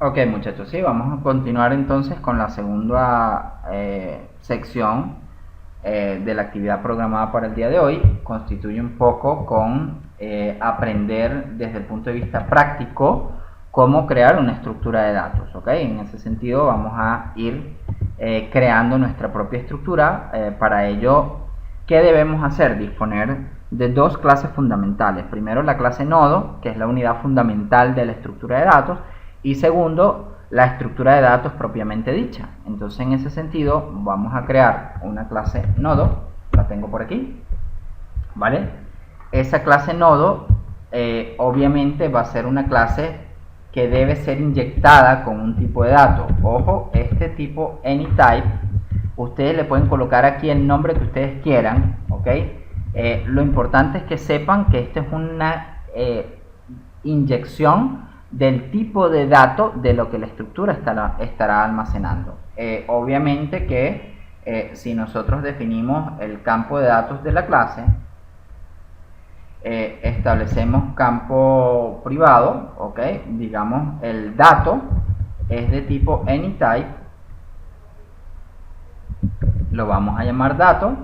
Ok, muchachos, sí, vamos a continuar entonces con la segunda sección de la actividad programada para el día de hoy. Constituye un poco con aprender desde el punto de vista práctico cómo crear una estructura de datos. ¿Ok? En ese sentido vamos a ir creando nuestra propia estructura. Para ello, ¿qué debemos hacer? Disponer de dos clases fundamentales. Primero, la clase nodo, que es la unidad fundamental de la estructura de datos, y segundo, la estructura de datos propiamente dicha. Entonces, en ese sentido, vamos a crear una clase nodo, la tengo por aquí, ¿vale? Esa clase nodo obviamente va a ser una clase que debe ser inyectada con un tipo de dato. Ojo, este tipo AnyType, ustedes le pueden colocar aquí el nombre que ustedes quieran, ¿ok? Lo importante es que sepan que esto es una inyección del tipo de dato de lo que la estructura estará almacenando. Obviamente que si nosotros definimos el campo de datos de la clase, establecemos campo privado, ¿ok? Digamos, el dato es de tipo AnyType, lo vamos a llamar dato,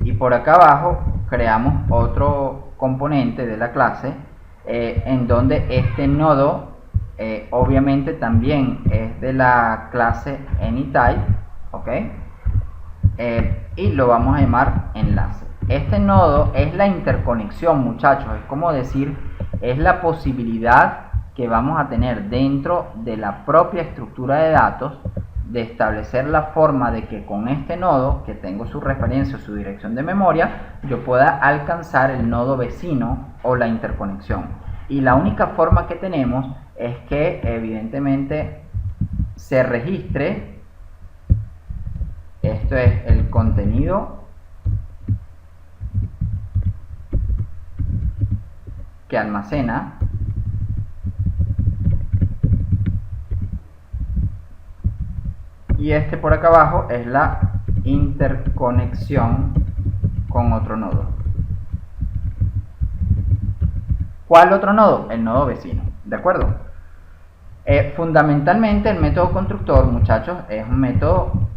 y por acá abajo creamos otro componente de la clase en donde este nodo obviamente también es de la clase AnyType, ¿ok? Y lo vamos a llamar enlace. Este nodo es la interconexión, muchachos, es como decir, es la posibilidad que vamos a tener dentro de la propia estructura de datos de establecer la forma de que con este nodo, que tengo su referencia o su dirección de memoria, yo pueda alcanzar el nodo vecino o la interconexión. Y la única forma que tenemos es que evidentemente se registre, esto es el contenido que almacena y este por acá abajo es la interconexión con otro nodo. ¿Cuál otro nodo? El nodo vecino, ¿de acuerdo? Fundamentalmente el método constructor, muchachos, es un método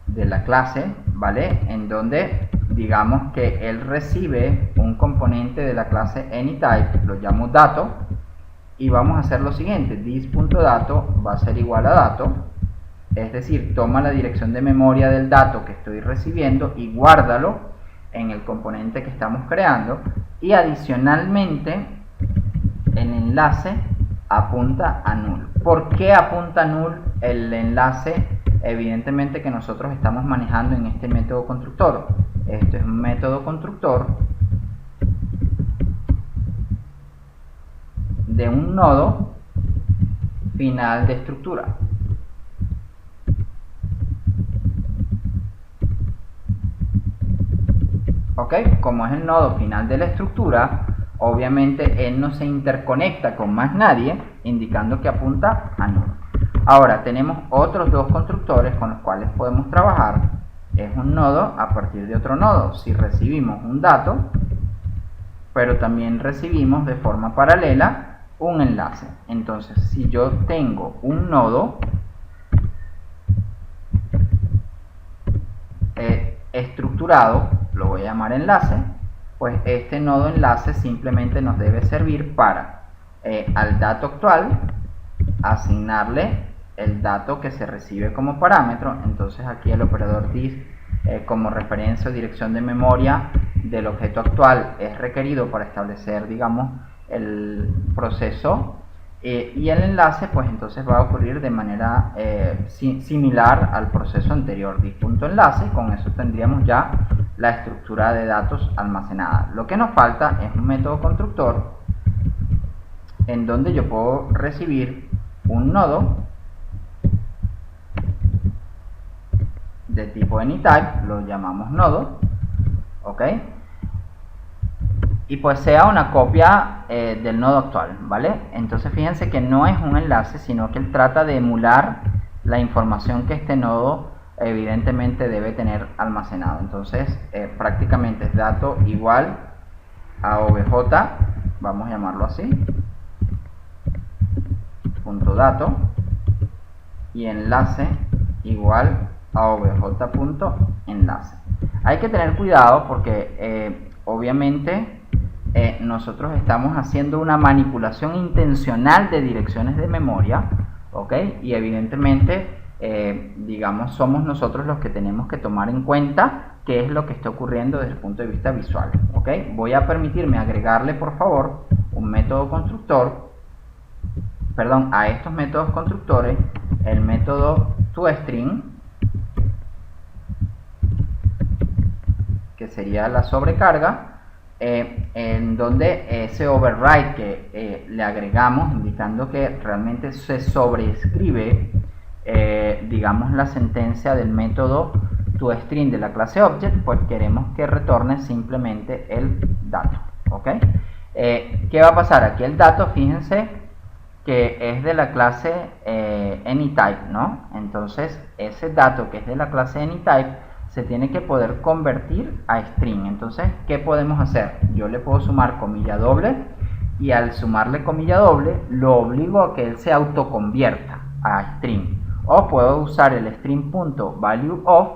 de la clase, ¿vale? En donde digamos que él recibe un componente de la clase AnyType, lo llamo dato, y vamos a hacer lo siguiente: this.dato va a ser igual a dato, es decir, toma la dirección de memoria del dato que estoy recibiendo y guárdalo en el componente que estamos creando, y adicionalmente el enlace apunta a null. ¿Por qué apunta a null el enlace? Evidentemente que nosotros estamos manejando en este método constructor. Esto es un método constructor de un nodo final de estructura. ¿Ok? Como es el nodo final de la estructura, obviamente él no se interconecta con más nadie, indicando que apunta a null. Ahora tenemos otros dos constructores con los cuales podemos trabajar. Es un nodo a partir de otro nodo. Si recibimos un dato, pero también recibimos de forma paralela un enlace. Entonces, si yo tengo un nodo estructurado, lo voy a llamar enlace, pues este nodo enlace simplemente nos debe servir para al dato actual asignarle el dato que se recibe como parámetro. Entonces aquí el operador this como referencia o dirección de memoria del objeto actual es requerido para establecer, digamos, el proceso, y el enlace pues entonces va a ocurrir de manera similar al proceso anterior, this.enlace, y con eso tendríamos ya la estructura de datos almacenada. Lo que nos falta es un método constructor en donde yo puedo recibir un nodo de tipo AnyType, lo llamamos nodo, ¿ok? Y pues sea una copia del nodo actual, ¿vale? Entonces fíjense que no es un enlace, sino que él trata de emular la información que este nodo evidentemente debe tener almacenado. Entonces prácticamente es dato igual a obj, vamos a llamarlo así, dato y enlace igual a obj.enlace. Hay que tener cuidado porque obviamente nosotros estamos haciendo una manipulación intencional de direcciones de memoria, ¿ok? Y evidentemente digamos, somos nosotros los que tenemos que tomar en cuenta qué es lo que está ocurriendo desde el punto de vista visual, ¿ok? Voy a permitirme agregarle, por favor, un método constructor, perdón, a estos métodos constructores, el método toString, que sería la sobrecarga, en donde ese override que le agregamos, indicando que realmente se sobreescribe digamos la sentencia del método toString de la clase object, pues queremos que retorne simplemente el dato, ¿ok? ¿Qué va a pasar? Aquí el dato, fíjense que es de la clase AnyType, ¿no? Entonces ese dato que es de la clase AnyType se tiene que poder convertir a string. Entonces, ¿qué podemos hacer? Yo le puedo sumar comilla doble y al sumarle comilla doble lo obligo a que él se autoconvierta a string. O puedo usar el string.valueOf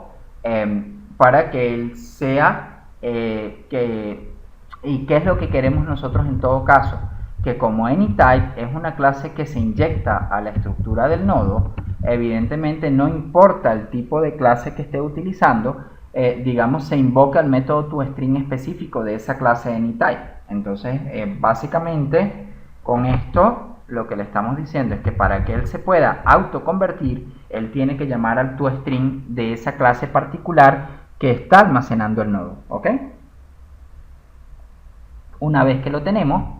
para que él sea ¿y qué es lo que queremos nosotros en todo caso? Que como AnyType es una clase que se inyecta a la estructura del nodo, evidentemente no importa el tipo de clase que esté utilizando, digamos se invoca el método toString específico de esa clase AnyType. Entonces básicamente con esto lo que le estamos diciendo es que para que él se pueda autoconvertir, él tiene que llamar al toString de esa clase particular que está almacenando el nodo, ¿ok? Una vez que lo tenemos,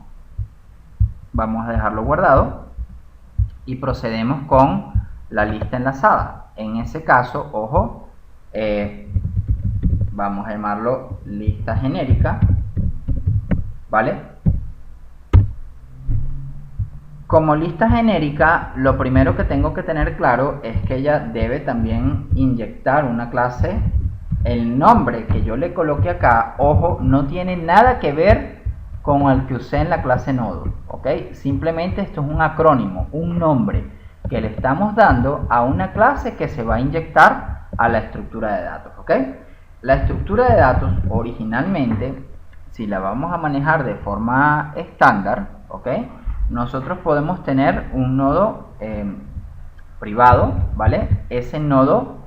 vamos a dejarlo guardado y procedemos con la lista enlazada. En ese caso, ojo, vamos a llamarlo lista genérica, ¿vale? Como lista genérica, lo primero que tengo que tener claro es que ella debe también inyectar una clase. El nombre que yo le coloque acá, ojo, no tiene nada que ver con el que usé en la clase nodo, ¿ok? Simplemente esto es un acrónimo, un nombre que le estamos dando a una clase que se va a inyectar a la estructura de datos, ¿ok? La estructura de datos originalmente, si la vamos a manejar de forma estándar, ¿ok? Nosotros podemos tener un nodo privado, ¿vale? Ese nodo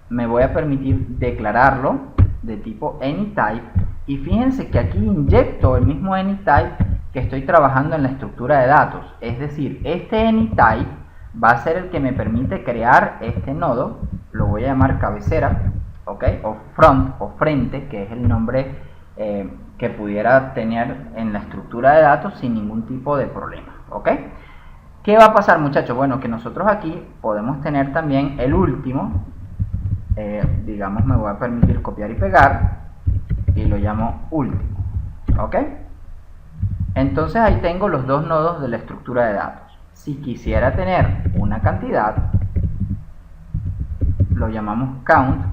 me voy a permitir declararlo de tipo AnyType y fíjense que aquí inyecto el mismo AnyType que estoy trabajando en la estructura de datos, es decir, este AnyType va a ser el que me permite crear este nodo, lo voy a llamar cabecera, ¿ok? O front o frente, que es el nombre que pudiera tener en la estructura de datos sin ningún tipo de problema, ¿ok? ¿Qué va a pasar, muchachos? Bueno, que nosotros aquí podemos tener también el último, digamos, me voy a permitir copiar y pegar y lo llamo último, ¿ok? Entonces ahí tengo los dos nodos de la estructura de datos. Si quisiera tener una cantidad, lo llamamos count,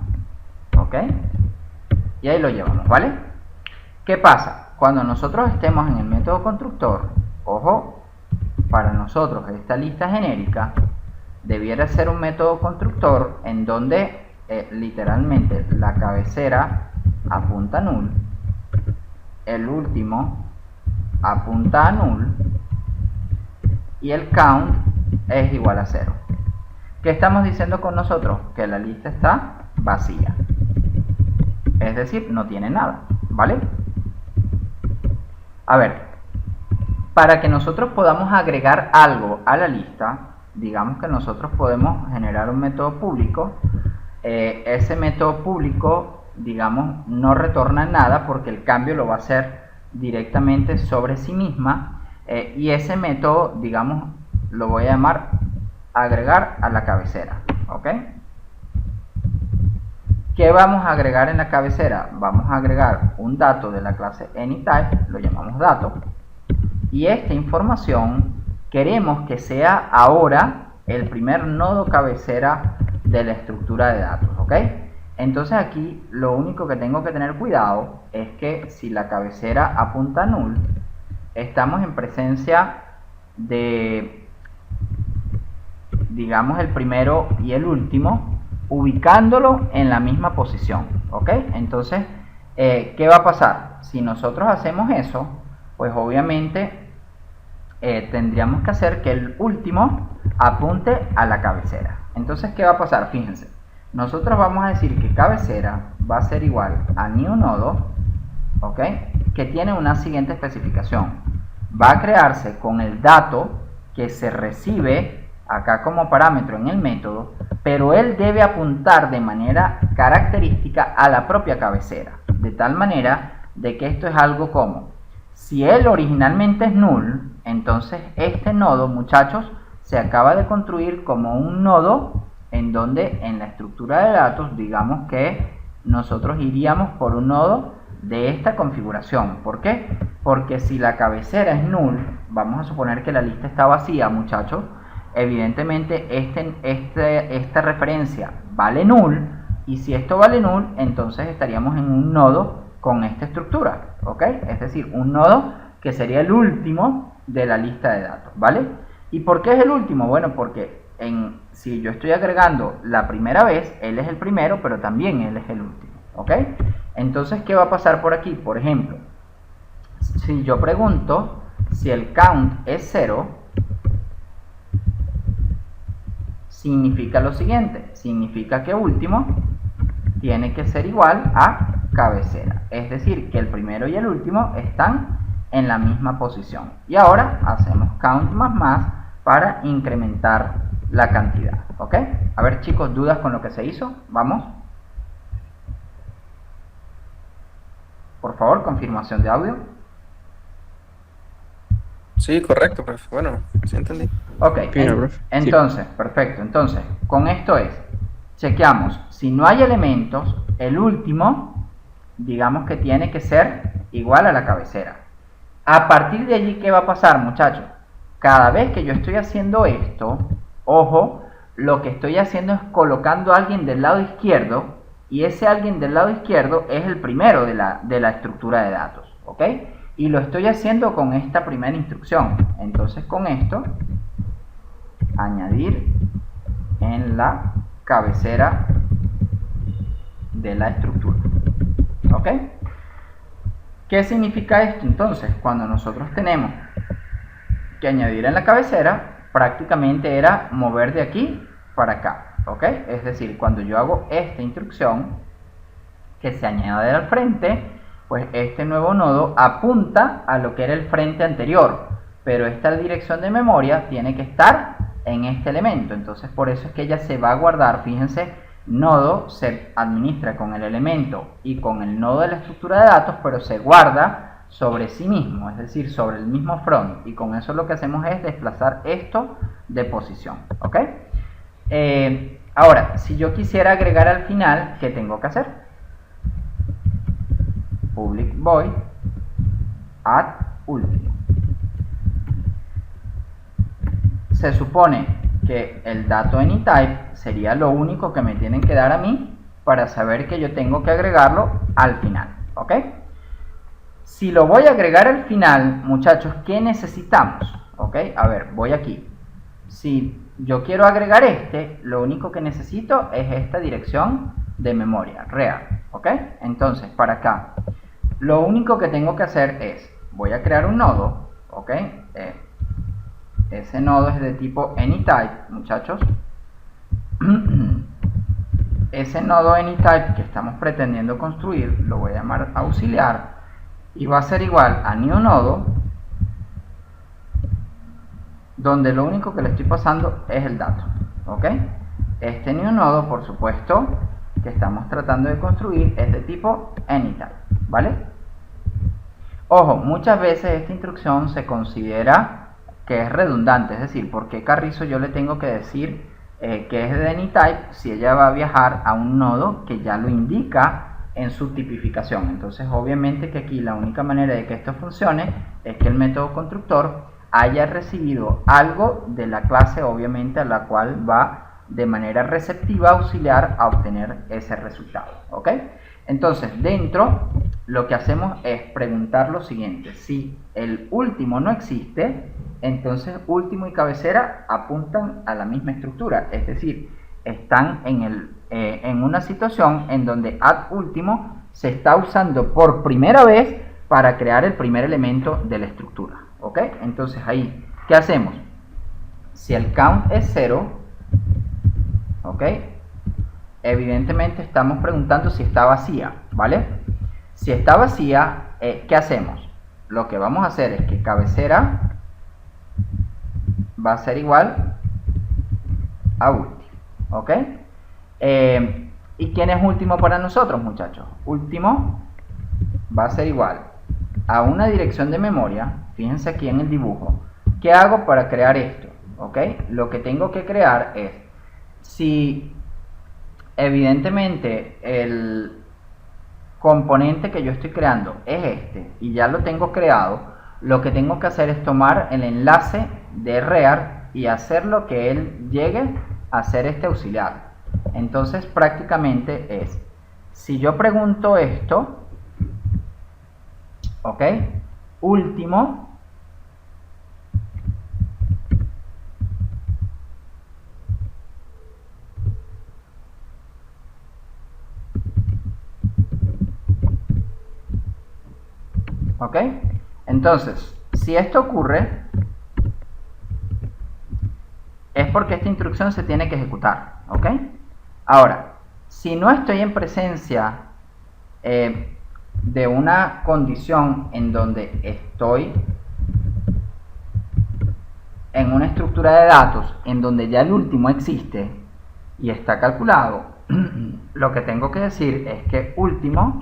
¿ok? Y ahí lo llevamos, ¿vale? ¿Qué pasa? Cuando nosotros estemos en el método constructor, ojo, para nosotros esta lista genérica debiera ser un método constructor en donde literalmente la cabecera apunta a null, el último apunta a null y el count es igual a 0. ¿Qué estamos diciendo con nosotros? Que la lista está vacía, es decir, no tiene nada, ¿vale? A ver, para que nosotros podamos agregar algo a la lista, digamos que nosotros podemos generar un método público. Ese método público, digamos, no retorna nada porque el cambio lo va a hacer directamente sobre sí misma. Y ese método, digamos, lo voy a llamar agregar a la cabecera, ¿ok? ¿Qué vamos a agregar en la cabecera? Vamos a agregar un dato de la clase AnyType, lo llamamos dato, y esta información queremos que sea ahora el primer nodo cabecera de la estructura de datos, ¿ok? Entonces aquí lo único que tengo que tener cuidado es que si la cabecera apunta a null, estamos en presencia de digamos, el primero y el último, ubicándolo en la misma posición, ¿ok? Entonces, ¿qué va a pasar? Si nosotros hacemos eso, pues obviamente tendríamos que hacer que el último apunte a la cabecera. Entonces, ¿qué va a pasar? Fíjense, nosotros vamos a decir que cabecera va a ser igual a new nodo, ¿ok? Que tiene una siguiente especificación. Va a crearse con el dato que se recibe acá como parámetro en el método, pero él debe apuntar de manera característica a la propia cabecera, de tal manera de que esto es algo como, si él originalmente es null, entonces este nodo, muchachos, se acaba de construir como un nodo en donde en la estructura de datos, digamos que nosotros iríamos por un nodo de esta configuración. ¿Por qué? Porque si la cabecera es null, vamos a suponer que la lista está vacía, muchachos, evidentemente esta referencia vale null, y si esto vale null, entonces estaríamos en un nodo con esta estructura, ¿ok? Es decir, un nodo que sería el último de la lista de datos, ¿vale? ¿Y por qué es el último? Bueno, porque si yo estoy agregando la primera vez, él es el primero, pero también él es el último, ¿ok? Entonces, ¿qué va a pasar por aquí? Por ejemplo, si yo pregunto si el count es 0, significa lo siguiente, significa que último tiene que ser igual a cabecera, es decir, que el primero y el último están en la misma posición. Y ahora hacemos count más para incrementar la cantidad, ¿ok? A ver, chicos, ¿dudas con lo que se hizo? Vamos. Por favor, confirmación de audio. Sí, correcto, profe. Bueno, sí entendí. Ok, entonces, perfecto. Entonces, con esto chequeamos, si no hay elementos, el último, digamos que tiene que ser igual a la cabecera. A partir de allí, ¿qué va a pasar, muchachos? Cada vez que yo estoy haciendo esto, ojo, lo que estoy haciendo es colocando a alguien del lado izquierdo, y ese alguien del lado izquierdo es el primero de la estructura de datos, ¿ok? Y lo estoy haciendo con esta primera instrucción. Entonces, con esto, añadir en la cabecera de la estructura, ¿ok? ¿Qué significa esto? Entonces, cuando nosotros tenemos que añadir en la cabecera, prácticamente era mover de aquí para acá, ¿ok? Es decir, cuando yo hago esta instrucción, que se añade al frente, pues este nuevo nodo apunta a lo que era el frente anterior, pero esta dirección de memoria tiene que estar en este elemento. Entonces, por eso es que ella se va a guardar. Fíjense, nodo se administra con el elemento y con el nodo de la estructura de datos, pero se guarda sobre sí mismo, es decir, sobre el mismo front, y con eso lo que hacemos es desplazar esto de posición, ¿ok? Ahora, si yo quisiera agregar al final, ¿qué tengo que hacer? Public void add último. Se supone que el dato anyType sería lo único que me tienen que dar a mí para saber que yo tengo que agregarlo al final, ¿ok? Si lo voy a agregar al final, muchachos, ¿qué necesitamos? ¿Ok? A ver, voy aquí. Si yo quiero agregar lo único que necesito es esta dirección de memoria, real, ¿ok? Entonces, para acá, lo único que tengo que hacer es, voy a crear un nodo, ¿ok? Ese nodo es de tipo anyType, muchachos. Ese nodo anyType que estamos pretendiendo construir, lo voy a llamar auxiliar, y va a ser igual a new nodo, donde lo único que le estoy pasando es el dato, ¿ok? Este new nodo, por supuesto, que estamos tratando de construir es de tipo anyType, ¿vale? Ojo, muchas veces esta instrucción se considera que es redundante, es decir, ¿por qué Carrizo yo le tengo que decir que es de anyType si ella va a viajar a un nodo que ya lo indica en su tipificación? Entonces, obviamente que aquí la única manera de que esto funcione es que el método constructor haya recibido algo de la clase, obviamente, a la cual va de manera receptiva auxiliar a obtener ese resultado, ¿ok? Entonces, dentro lo que hacemos es preguntar lo siguiente: si el último no existe, entonces último y cabecera apuntan a la misma estructura, es decir, están en una situación en donde add último se está usando por primera vez para crear el primer elemento de la estructura, ¿ok? Entonces ahí, ¿qué hacemos? Si el count es 0, ¿ok? Evidentemente estamos preguntando si está vacía, ¿vale? Si está vacía, ¿qué hacemos? Lo que vamos a hacer es que cabecera va a ser igual a último, ¿ok? ¿Y quién es último para nosotros, muchachos? Último va a ser igual a una dirección de memoria. Fíjense aquí en el dibujo. ¿Qué hago para crear esto? ¿Ok? Lo que tengo que crear es, si evidentemente el componente que yo estoy creando es este y ya lo tengo creado, lo que tengo que hacer es tomar el enlace de rear y hacerlo que él llegue a ser este auxiliar. Entonces prácticamente es, si yo pregunto esto, ¿ok? Último ¿ok? Entonces, si esto ocurre, es porque esta instrucción se tiene que ejecutar, ¿ok? Ahora, si no estoy en presencia de una condición en donde estoy en una estructura de datos en donde ya el último existe y está calculado, lo que tengo que decir es que último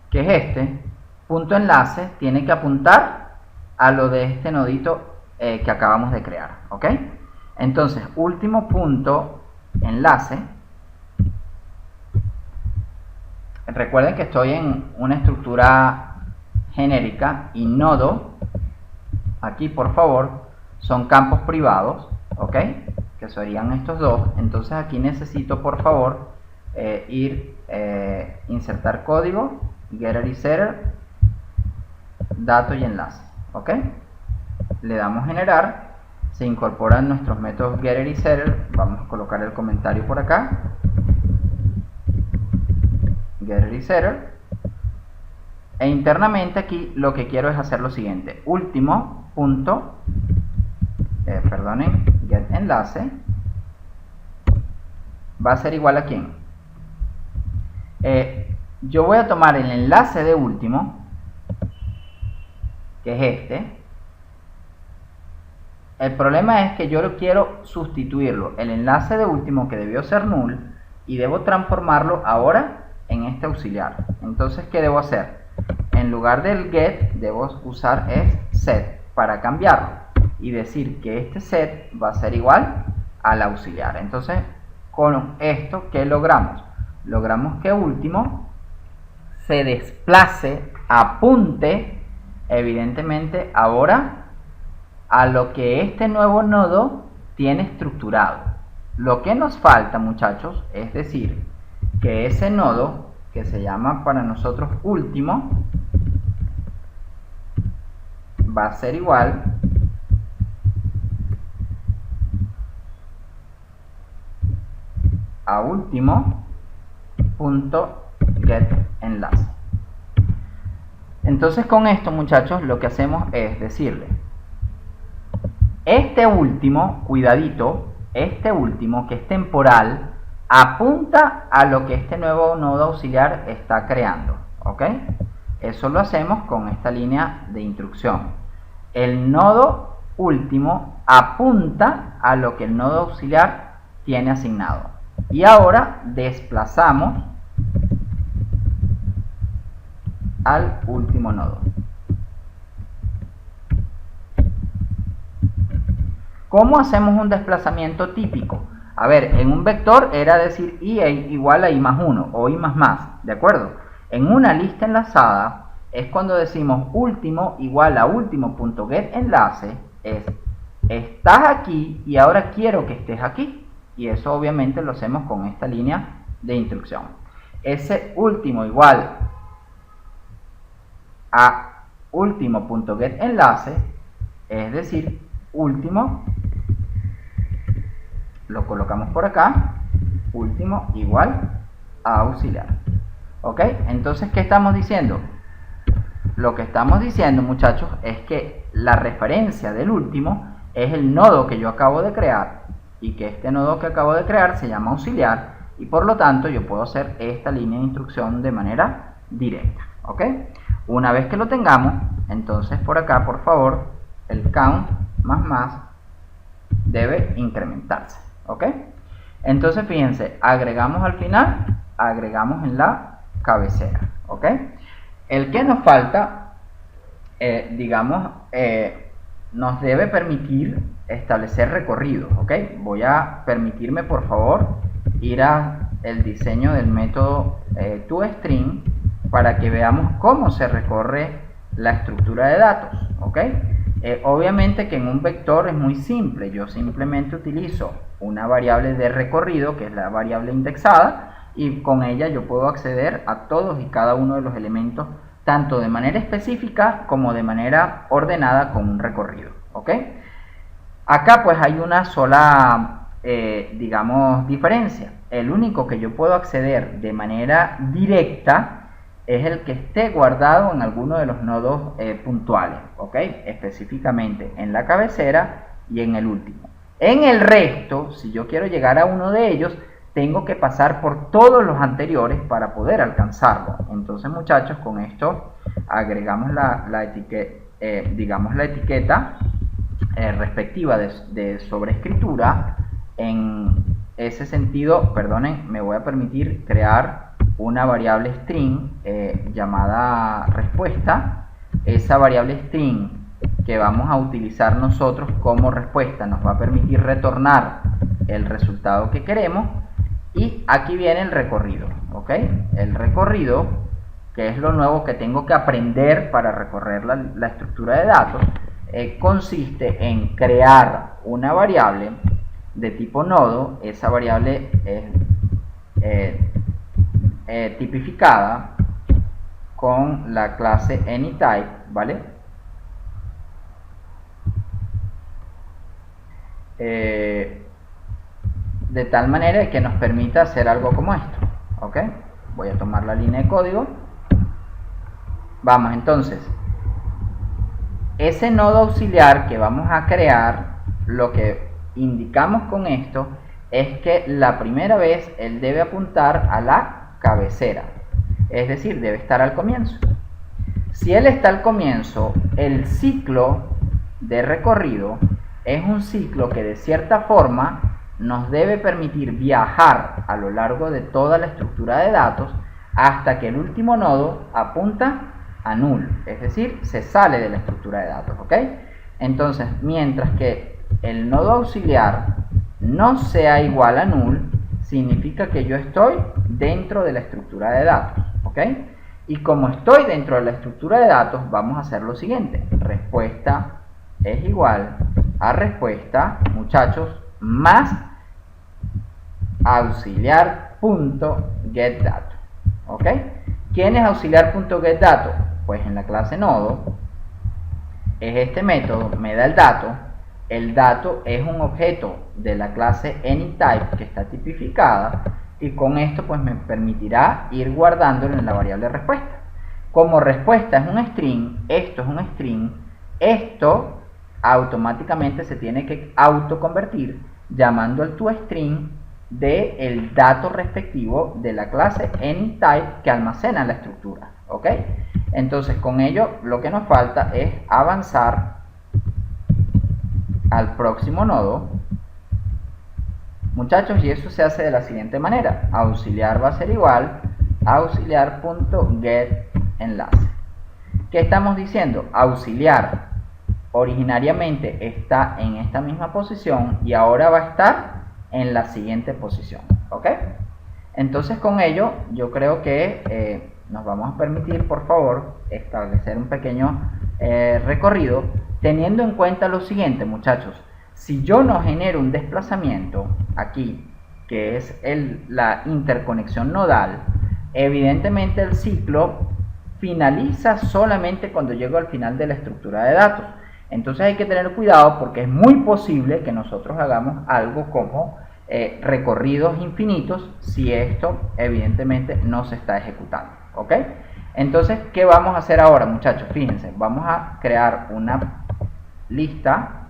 que es este punto enlace tiene que apuntar a lo de este nodito que acabamos de crear, ¿ok? Entonces, último punto enlace, recuerden que estoy en una estructura genérica y nodo, aquí por favor, son campos privados, ¿ok? Que serían estos dos. Entonces aquí necesito por favor insertar código, getter y setter, dato y enlace, ¿ok? Le damos generar, se incorporan nuestros métodos getter y setter. Vamos a colocar el comentario por acá, getter y setter, e internamente aquí lo que quiero es hacer lo siguiente: último punto get enlace va a ser igual a quién. Yo voy a tomar el enlace de último, que es este. El problema es que yo lo quiero sustituirlo, el enlace de último que debió ser null, y debo transformarlo ahora en este auxiliar. Entonces, ¿qué debo hacer? En lugar del get, debo usar set para cambiarlo y decir que este set va a ser igual al auxiliar. Entonces, con esto, ¿qué logramos? Logramos que último se desplace, apunte, evidentemente, ahora a lo que este nuevo nodo tiene estructurado. Lo que nos falta, muchachos, es decir, que ese nodo, que se llama para nosotros último, va a ser igual a último punto get enlace. Entonces con esto, muchachos, lo que hacemos es decirle, este último, cuidadito, este último que es temporal, apunta a lo que este nuevo nodo auxiliar está creando, ¿ok? Eso lo hacemos con esta línea de instrucción. El nodo último apunta a lo que el nodo auxiliar tiene asignado. Y ahora desplazamos al último nodo. ¿Cómo hacemos un desplazamiento típico? A ver, en un vector era decir i igual a i más 1 o i más, ¿de acuerdo? En una lista enlazada es cuando decimos último igual a último.getEnlace, es estás aquí y ahora quiero que estés aquí. y eso obviamente lo hacemos con esta línea de instrucción. Ese último igual a último.getEnlace, es decir, último, lo colocamos por acá, último igual a auxiliar. ¿Ok? Entonces, ¿qué estamos diciendo? Lo que estamos diciendo, muchachos, es que la referencia del último es el nodo que yo acabo de crear, y que este nodo que acabo de crear se llama auxiliar, y por lo tanto yo puedo hacer esta línea de instrucción de manera directa. ¿Ok? Una vez que lo tengamos, entonces por acá, por favor, el count más debe incrementarse. ¿Ok? Entonces fíjense, agregamos al final, agregamos en la cabecera. ¿Ok? El que nos falta, nos debe permitir establecer recorridos. ¿Ok? Voy a permitirme, por favor, ir a el diseño del método toString para que veamos cómo se recorre la estructura de datos. ¿Ok? Obviamente que en un vector es muy simple, yo simplemente utilizo una variable de recorrido, que es la variable indexada, y con ella yo puedo acceder a todos y cada uno de los elementos, tanto de manera específica como de manera ordenada con un recorrido. ¿Ok? Acá pues hay una sola, diferencia. El único que yo puedo acceder de manera directa es el que esté guardado en alguno de los nodos puntuales, ¿ok? Específicamente en la cabecera y en el último. En el resto, si yo quiero llegar a uno de ellos, tengo que pasar por todos los anteriores para poder alcanzarlo. Entonces, muchachos, con esto agregamos la etiqueta respectiva de sobreescritura. En ese sentido, perdonen, me voy a permitir crear una variable string llamada respuesta. Esa variable string que vamos a utilizar nosotros como respuesta nos va a permitir retornar el resultado que queremos, y aquí viene el recorrido. ¿Ok? El recorrido, que es lo nuevo que tengo que aprender para recorrer la estructura de datos, consiste en crear una variable de tipo nodo. Esa variable es tipificada con la clase AnyType, ¿vale? De tal manera que nos permita hacer algo como esto. ¿Ok? Voy a tomar la línea de código. Vamos, entonces, ese nodo auxiliar que vamos a crear, lo que indicamos con esto es que la primera vez él debe apuntar a la cabecera, es decir, debe estar al comienzo. Si él está al comienzo, el ciclo de recorrido es un ciclo que de cierta forma nos debe permitir viajar a lo largo de toda la estructura de datos hasta que el último nodo apunta a null, es decir, se sale de la estructura de datos. ¿Ok? Entonces, mientras que el nodo auxiliar no sea igual a null, significa que yo estoy dentro de la estructura de datos. ¿Ok? Y como estoy dentro de la estructura de datos, vamos a hacer lo siguiente: respuesta es igual a respuesta, muchachos, más auxiliar.getDato. ¿Ok? ¿Quién es auxiliar.getDato? Pues en la clase nodo es este método, me da el dato. El dato es un objeto de la clase AnyType que está tipificada, y con esto pues me permitirá ir guardándolo en la variable respuesta. Como respuesta es un string, esto es un string, esto automáticamente se tiene que autoconvertir llamando al toString del dato respectivo de la clase AnyType que almacena la estructura. ¿Ok? Entonces, con ello lo que nos falta es avanzar al próximo nodo, muchachos, y eso se hace de la siguiente manera: auxiliar va a ser igual a auxiliar.getEnlace. ¿Qué estamos diciendo? Auxiliar originariamente está en esta misma posición y ahora va a estar en la siguiente posición. ¿Ok? Entonces, con ello yo creo que nos vamos a permitir, por favor, establecer un pequeño recorrido, teniendo en cuenta lo siguiente, muchachos. Si yo no genero un desplazamiento aquí que es la interconexión nodal, evidentemente el ciclo finaliza solamente cuando llego al final de la estructura de datos. Entonces hay que tener cuidado porque es muy posible que nosotros hagamos algo como recorridos infinitos si esto evidentemente no se está ejecutando, ¿ok? Entonces, ¿qué vamos a hacer ahora, muchachos? Fíjense, vamos a crear una lista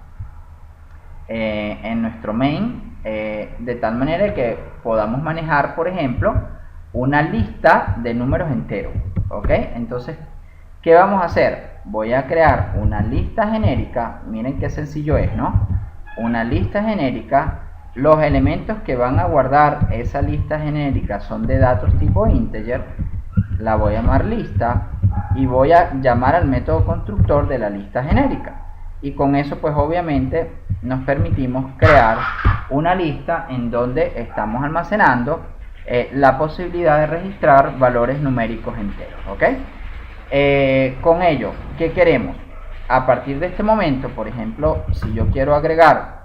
en nuestro main de tal manera que podamos manejar, por ejemplo, una lista de números enteros, ¿ok? Entonces, ¿qué vamos a hacer? Voy a crear una lista genérica. Miren qué sencillo es, ¿no? Una lista genérica. Los elementos que van a guardar esa lista genérica son de datos tipo integer. La voy a llamar lista y voy a llamar al método constructor de la lista genérica. Y con eso, pues obviamente nos permitimos crear una lista en donde estamos almacenando la posibilidad de registrar valores numéricos enteros, ¿ok? Con ello, ¿qué queremos? A partir de este momento, por ejemplo, si yo quiero agregar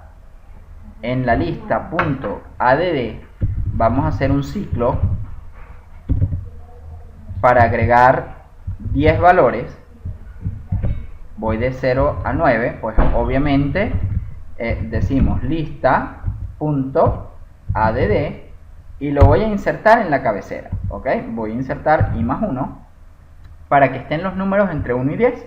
en la lista .add, vamos a hacer un ciclo para agregar 10 valores. Voy de 0 a 9, pues obviamente decimos lista.add y lo voy a insertar en la cabecera, ¿ok? Voy a insertar i+1 para que estén los números entre 1 y 10.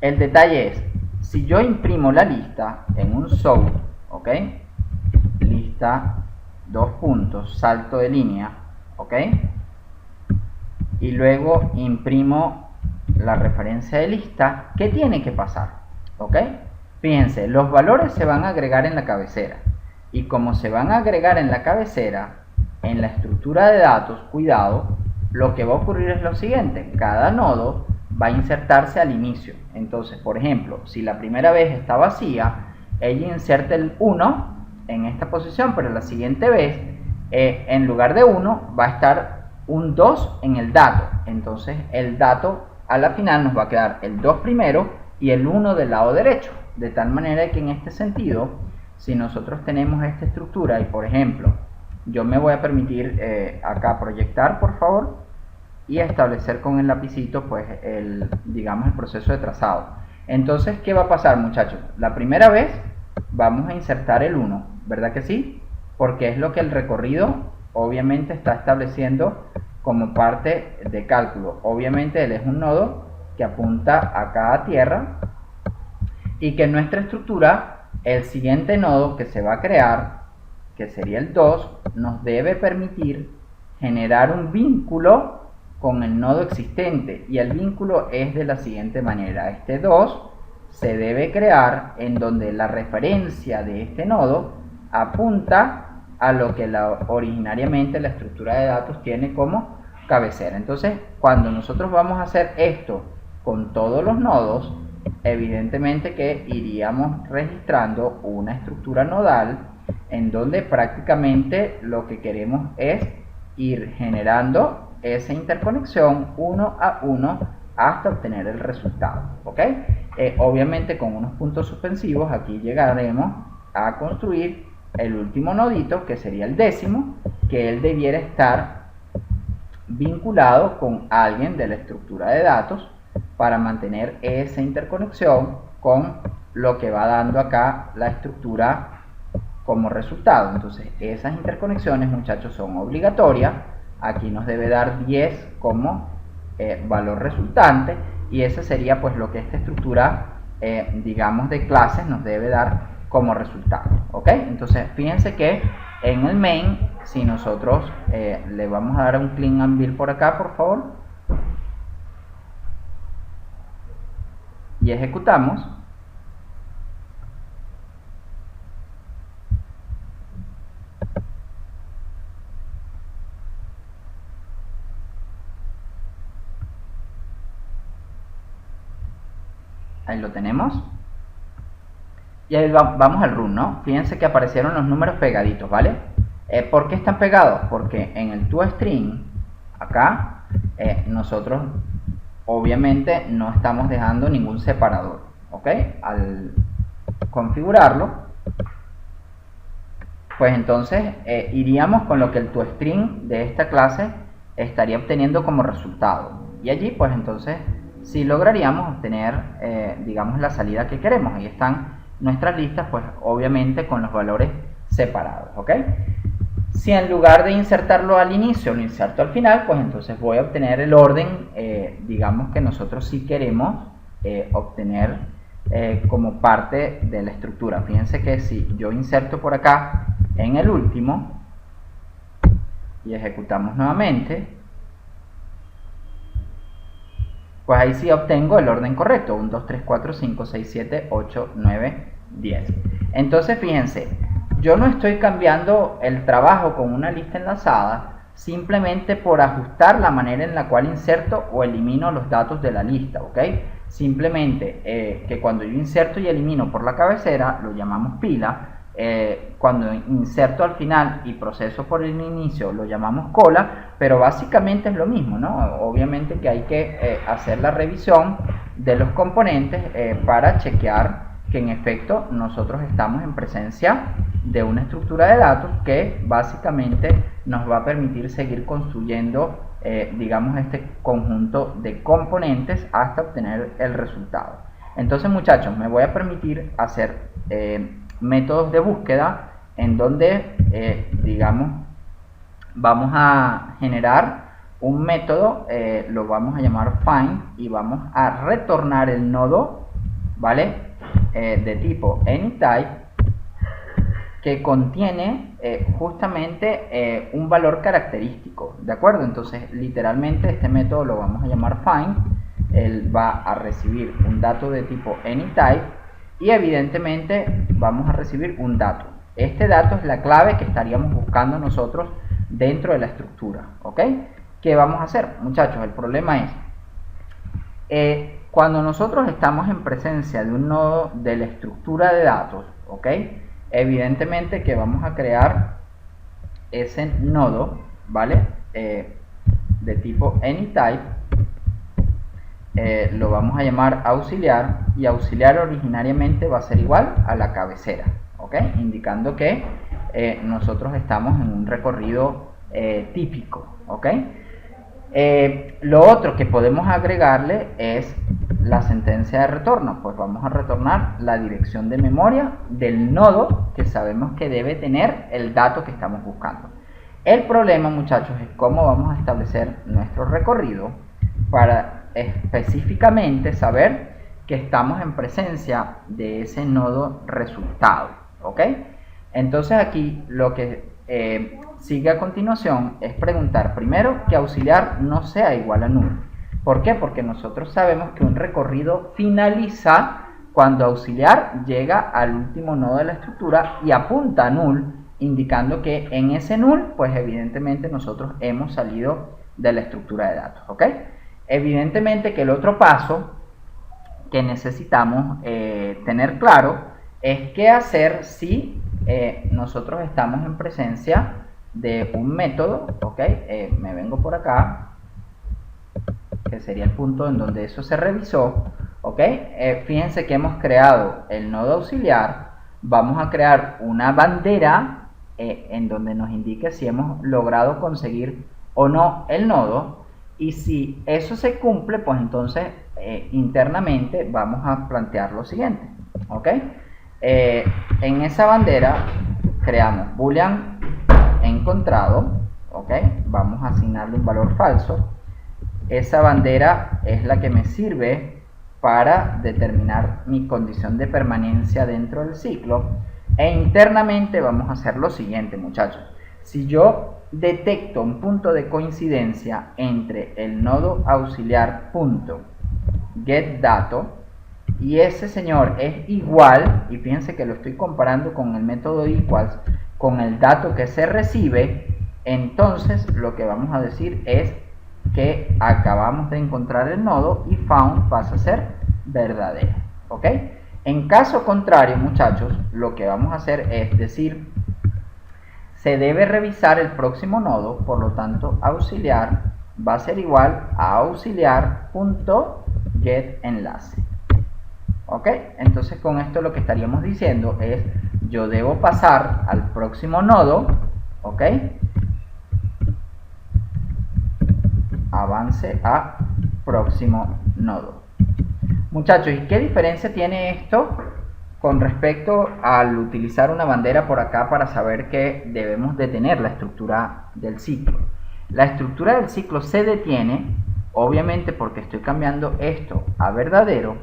El detalle es, si yo imprimo la lista en un sort, ¿ok? Lista, dos puntos, salto de línea, ¿ok? Y luego imprimo la referencia de lista, ¿qué tiene que pasar? ¿Ok? Fíjense, los valores se van a agregar en la cabecera. Y como se van a agregar en la cabecera, en la estructura de datos, cuidado, lo que va a ocurrir es lo siguiente: cada nodo va a insertarse al inicio. Entonces, por ejemplo, si la primera vez está vacía, ella inserta el 1 en esta posición, pero la siguiente vez, en lugar de 1, va a estar un 2 en el dato. Entonces, el dato a la final nos va a quedar el 2 primero y el 1 del lado derecho. De tal manera que en este sentido, si nosotros tenemos esta estructura y, por ejemplo, yo me voy a permitir acá proyectar, por favor, y establecer con el lapicito, pues, digamos, el proceso de trazado. Entonces, ¿qué va a pasar, muchachos? La primera vez vamos a insertar el 1, ¿verdad que sí? Porque es lo que el recorrido, obviamente, está estableciendo como parte de cálculo. Obviamente, él es un nodo que apunta acá a tierra y que en nuestra estructura, el siguiente nodo que se va a crear, que sería el 2, nos debe permitir generar un vínculo con el nodo existente, y el vínculo es de la siguiente manera: este 2 se debe crear en donde la referencia de este nodo apunta a lo que originariamente la estructura de datos tiene como cabecera. Entonces, cuando nosotros vamos a hacer esto con todos los nodos, evidentemente que iríamos registrando una estructura nodal en donde prácticamente lo que queremos es ir generando esa interconexión uno a uno hasta obtener el resultado, ¿ok? Obviamente con unos puntos suspensivos aquí llegaremos a construir el último nodito, que sería el 10º, que él debiera estar vinculado con alguien de la estructura de datos para mantener esa interconexión con lo que va dando acá la estructura como resultado. Entonces, esas interconexiones, muchachos, son obligatorias. Aquí nos debe dar 10 como valor resultante, y ese sería pues lo que esta estructura digamos de clases nos debe dar como resultado, ¿ok? Entonces, fíjense que en el main, si nosotros le vamos a dar un clean and build por acá, por favor, y ejecutamos, ahí lo tenemos. Y ahí vamos al run, ¿no? Fíjense que aparecieron los números pegaditos, ¿vale? ¿Por qué están pegados? Porque en el toString, acá, nosotros obviamente no estamos dejando ningún separador, ¿ok? Al configurarlo, pues entonces iríamos con lo que el toString de esta clase estaría obteniendo como resultado. Y allí pues entonces sí lograríamos obtener digamos la salida que queremos. Ahí están nuestras listas, pues obviamente con los valores separados, ¿ok? Si en lugar de insertarlo al inicio lo inserto al final, pues entonces voy a obtener el orden digamos que nosotros sí queremos obtener como parte de la estructura. Fíjense que si yo inserto por acá en el último y ejecutamos nuevamente, pues ahí sí obtengo el orden correcto: 1, 2, 3, 4, 5, 6, 7, 8, 9, 10. Entonces fíjense, yo no estoy cambiando el trabajo con una lista enlazada simplemente por ajustar la manera en la cual inserto o elimino los datos de la lista, ¿ok? Simplemente que cuando yo inserto y elimino por la cabecera lo llamamos pila, cuando inserto al final y proceso por el inicio lo llamamos cola, pero básicamente es lo mismo, ¿no? Obviamente que hay que hacer la revisión de los componentes para chequear que en efecto nosotros estamos en presencia de una estructura de datos que básicamente nos va a permitir seguir construyendo digamos este conjunto de componentes hasta obtener el resultado. Entonces, muchachos, me voy a permitir hacer métodos de búsqueda en donde digamos vamos a generar un método, lo vamos a llamar find, y vamos a retornar el nodo, ¿vale? De tipo anyType, que contiene justamente un valor característico, ¿de acuerdo? Entonces literalmente este método lo vamos a llamar find. Él va a recibir un dato de tipo anyType y evidentemente vamos a recibir un dato. Este dato es la clave que estaríamos buscando nosotros dentro de la estructura, ¿ok? ¿Qué vamos a hacer, muchachos? El problema es cuando nosotros estamos en presencia de un nodo de la estructura de datos, ¿ok? Evidentemente que vamos a crear ese nodo, ¿vale? De tipo anyType, lo vamos a llamar auxiliar, y auxiliar originariamente va a ser igual a la cabecera, ¿ok? Indicando que nosotros estamos en un recorrido típico, ¿ok? Lo otro que podemos agregarle es la sentencia de retorno. Pues vamos a retornar la dirección de memoria del nodo que sabemos que debe tener el dato que estamos buscando. El problema, muchachos, es cómo vamos a establecer nuestro recorrido para específicamente saber que estamos en presencia de ese nodo resultado, ¿ok? Entonces aquí lo que sigue a continuación es preguntar primero que auxiliar no sea igual a null. ¿Por qué? Porque nosotros sabemos que un recorrido finaliza cuando auxiliar llega al último nodo de la estructura y apunta a null, indicando que en ese null, pues evidentemente nosotros hemos salido de la estructura de datos, ¿ok? Evidentemente que el otro paso que necesitamos tener claro es qué hacer si nosotros estamos en presencia de un método, ¿ok? Me vengo por acá, que sería el punto en donde eso se revisó, ¿ok? Fíjense que hemos creado el nodo auxiliar, vamos a crear una bandera en donde nos indique si hemos logrado conseguir o no el nodo, y si eso se cumple, pues entonces internamente vamos a plantear lo siguiente, ¿ok? En esa bandera creamos boolean encontrado, ¿ok? Vamos a asignarle un valor falso. Esa bandera es la que me sirve para determinar mi condición de permanencia dentro del ciclo. E internamente vamos a hacer lo siguiente, muchachos. Si yo detecto un punto de coincidencia entre el nodo auxiliar punto getDato y ese señor es igual, y fíjense que lo estoy comparando con el método equals, con el dato que se recibe, entonces lo que vamos a decir es que acabamos de encontrar el nodo y found pasa a ser verdadero, ¿ok? En caso contrario, muchachos, lo que vamos a hacer es decir, se debe revisar el próximo nodo, por lo tanto auxiliar va a ser igual a auxiliar.getEnlace, ¿ok? Entonces con esto lo que estaríamos diciendo es yo debo pasar al próximo nodo, ¿ok? Avance a próximo nodo. Muchachos, ¿y qué diferencia tiene esto con respecto al utilizar una bandera por acá para saber que debemos detener la estructura del ciclo? La estructura del ciclo se detiene, obviamente porque estoy cambiando esto a verdadero,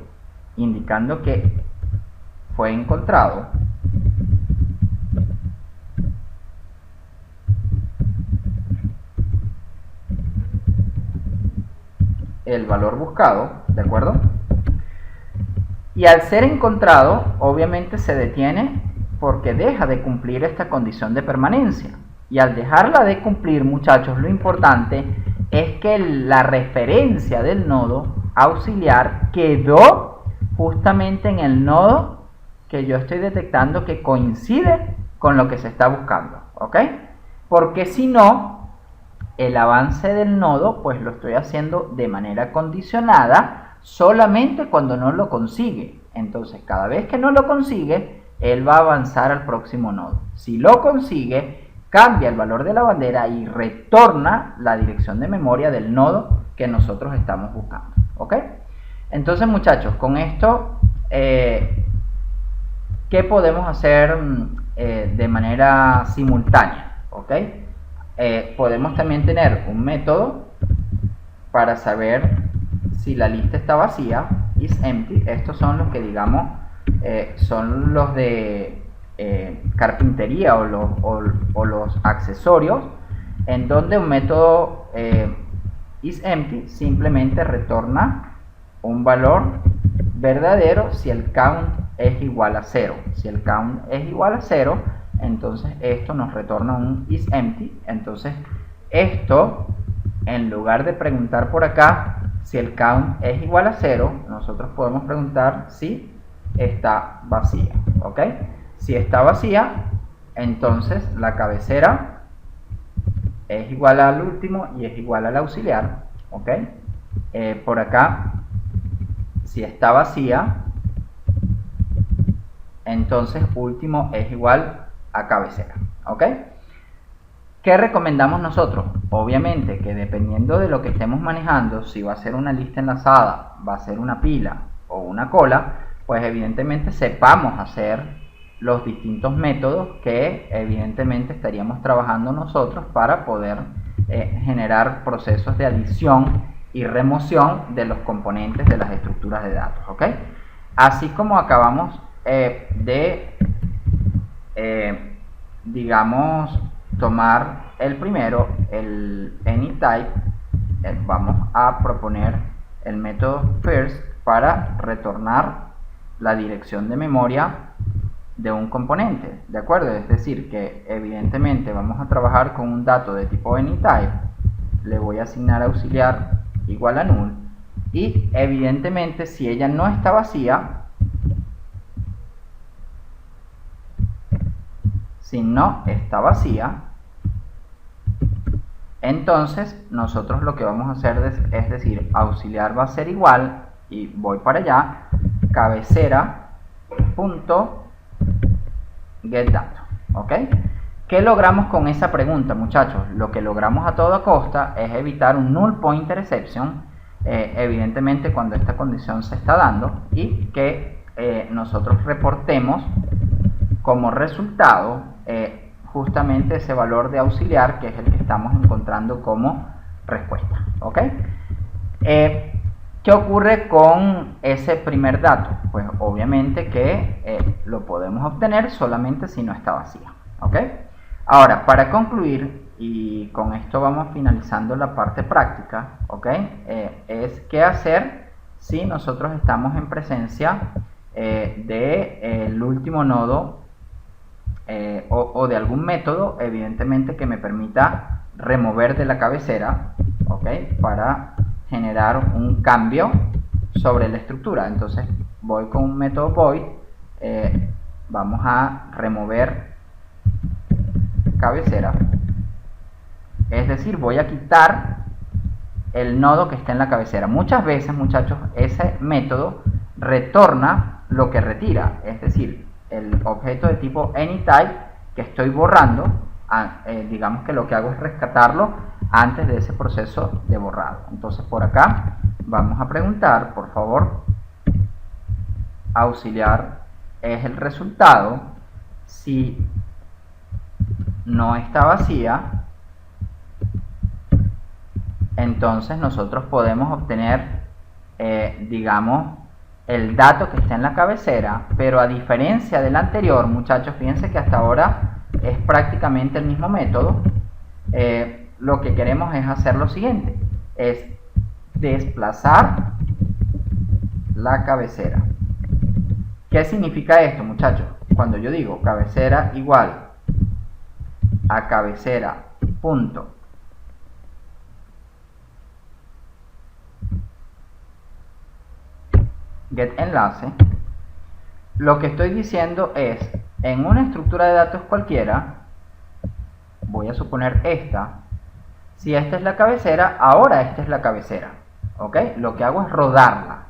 indicando que fue encontrado. El valor buscado, ¿de acuerdo? Y al ser encontrado, obviamente se detiene porque deja de cumplir esta condición de permanencia. Y al dejarla de cumplir, muchachos, lo importante es que la referencia del nodo auxiliar quedó justamente en el nodo que yo estoy detectando que coincide con lo que se está buscando, ¿ok? Porque si no, el avance del nodo pues lo estoy haciendo de manera condicionada solamente cuando no lo consigue. Entonces cada vez que no lo consigue, él va a avanzar al próximo nodo. Si lo consigue, cambia el valor de la bandera y retorna la dirección de memoria del nodo que nosotros estamos buscando, ¿ok? Entonces, muchachos, con esto, ¿qué podemos hacer de manera simultánea? ¿Ok? Podemos también tener un método para saber si la lista está vacía, isEmpty. Estos son los que, digamos, son los de carpintería o los accesorios, en donde un método isEmpty simplemente retorna un valor verdadero si el count es igual a 0. Si el count es igual a 0, entonces esto nos retorna un isEmpty. Entonces esto, en lugar de preguntar por acá si el count es igual a 0, nosotros podemos preguntar si está vacía, ¿ok? Si está vacía, entonces la cabecera es igual al último y es igual al auxiliar, ¿ok? Por acá, si está vacía, entonces último es igual a cabecera, ¿ok? ¿Qué recomendamos nosotros? Obviamente que dependiendo de lo que estemos manejando, si va a ser una lista enlazada, va a ser una pila o una cola, pues evidentemente sepamos hacer los distintos métodos que evidentemente estaríamos trabajando nosotros para poder generar procesos de adición y remoción de los componentes de las estructuras de datos, ¿ok? Así como acabamos digamos, tomar el primero, el AnyType, vamos a proponer el método first para retornar la dirección de memoria de un componente, ¿de acuerdo? Es decir, que evidentemente vamos a trabajar con un dato de tipo AnyType, le voy a asignar auxiliar igual a null, y evidentemente si ella no está vacía, si no está vacía, entonces nosotros lo que vamos a hacer es decir, auxiliar va a ser igual, y voy para allá, cabecera punto getDato, ¿ok? ¿Qué logramos con esa pregunta, muchachos? Lo que logramos a toda costa es evitar un null pointer exception, evidentemente cuando esta condición se está dando, y que nosotros reportemos como resultado justamente ese valor de auxiliar, que es el que estamos encontrando como respuesta, ¿ok? ¿Qué ocurre con ese primer dato? Pues obviamente que lo podemos obtener solamente si no está vacía, ¿ok? Ahora, para concluir, y con esto vamos finalizando la parte práctica, ¿ok? Es qué hacer si nosotros estamos en presencia del último nodo o de algún método, evidentemente, que me permita remover de la cabecera, ¿ok? Para generar un cambio sobre la estructura. Entonces voy con un método void, vamos a remover cabecera, es decir, voy a quitar el nodo que está en la cabecera. Muchas veces, muchachos, ese método retorna lo que retira, es decir, el objeto de tipo anyType que estoy borrando, digamos que lo que hago es rescatarlo antes de ese proceso de borrado. Entonces por acá vamos a preguntar, por favor, auxiliar es el resultado. Si no está vacía, entonces nosotros podemos obtener, digamos, el dato que está en la cabecera, pero a diferencia del anterior, muchachos, fíjense que hasta ahora es prácticamente el mismo método. Lo que queremos es hacer lo siguiente, es desplazar la cabecera. ¿Qué significa esto, muchachos? Cuando yo digo cabecera igual a cabecera punto getEnlace, lo que estoy diciendo es, en una estructura de datos cualquiera, voy a suponer esta, si esta es la cabecera, ahora esta es la cabecera, ¿ok? Lo que hago es rodarla.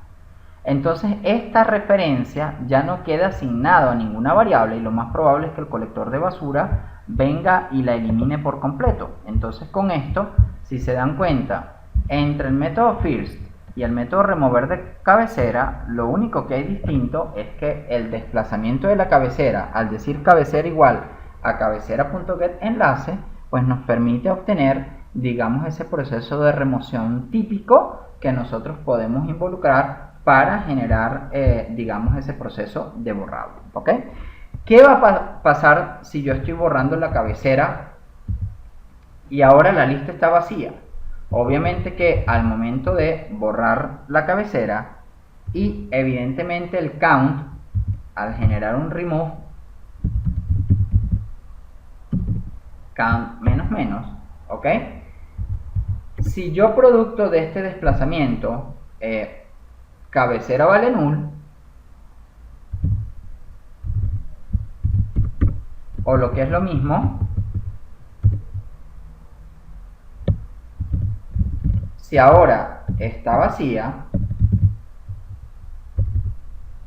Entonces esta referencia ya no queda asignada a ninguna variable y lo más probable es que el colector de basura venga y la elimine por completo. Entonces con esto, si se dan cuenta, entre el método first y el método remover de cabecera, lo único que hay distinto es que el desplazamiento de la cabecera, al decir cabecera igual a cabecera.getEnlace, pues nos permite obtener, digamos, ese proceso de remoción típico que nosotros podemos involucrar para generar, digamos, ese proceso de borrado, ¿ok? ¿Qué va a pasar si yo estoy borrando la cabecera y ahora la lista está vacía? Obviamente que al momento de borrar la cabecera y evidentemente el count, al generar un remove, count menos menos, ¿ok? Si yo producto de este desplazamiento, cabecera vale null, o lo que es lo mismo, si ahora está vacía,